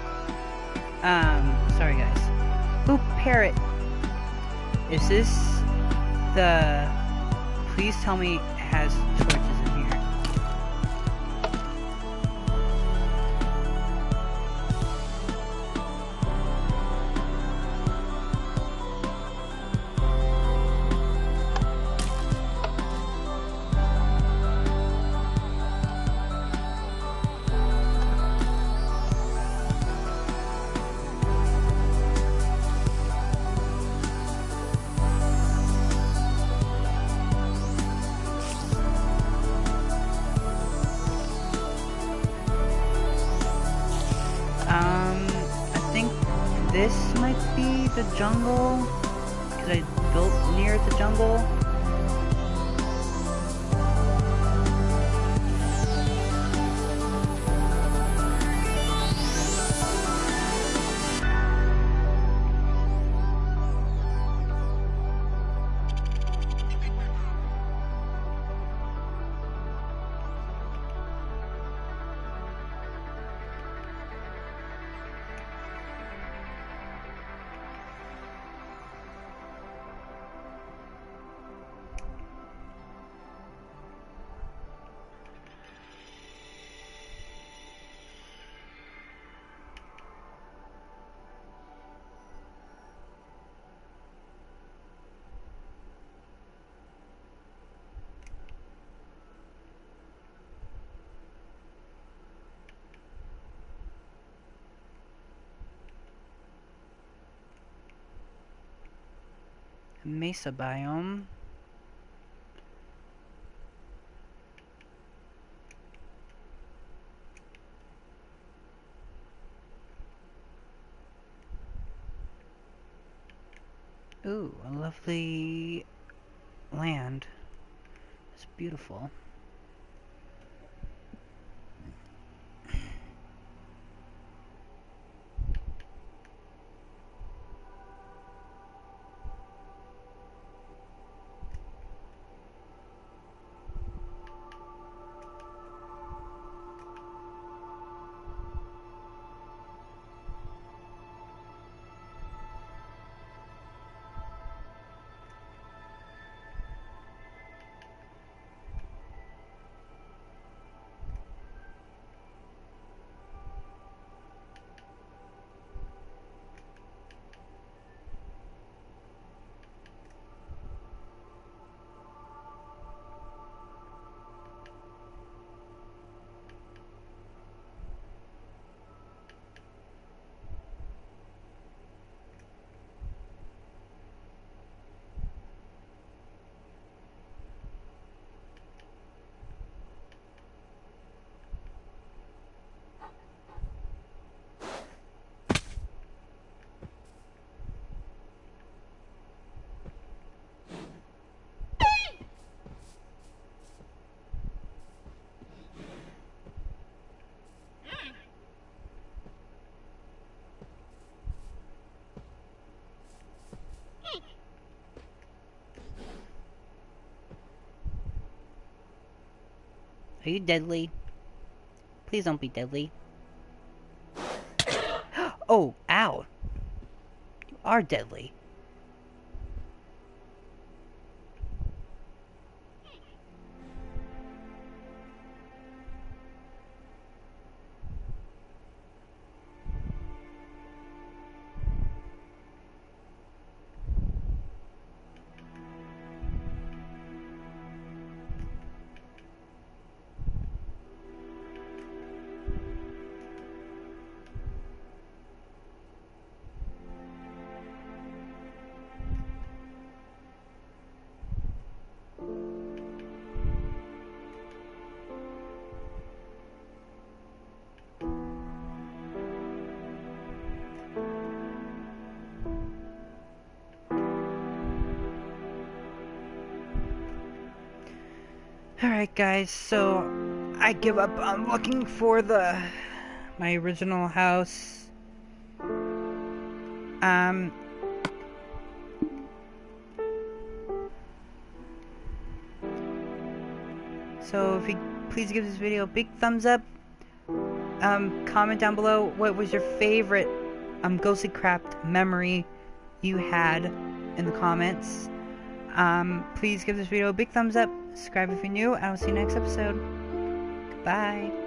sorry guys. Ooh, parrot. Is this the... Please tell me it has torches in here. I think this might be the jungle, because I built near the jungle. Mesa biome. Ooh, a lovely land. It's beautiful. Are you deadly? Please don't be deadly. Oh, ow. You are deadly. Alright guys, so I give up on looking for my original house. So if you please give this video a big thumbs up. Comment down below what was your favorite Ghostly Craft memory you had in the comments. Please give this video a big thumbs up, subscribe if you're new, and I'll see you next episode. Goodbye.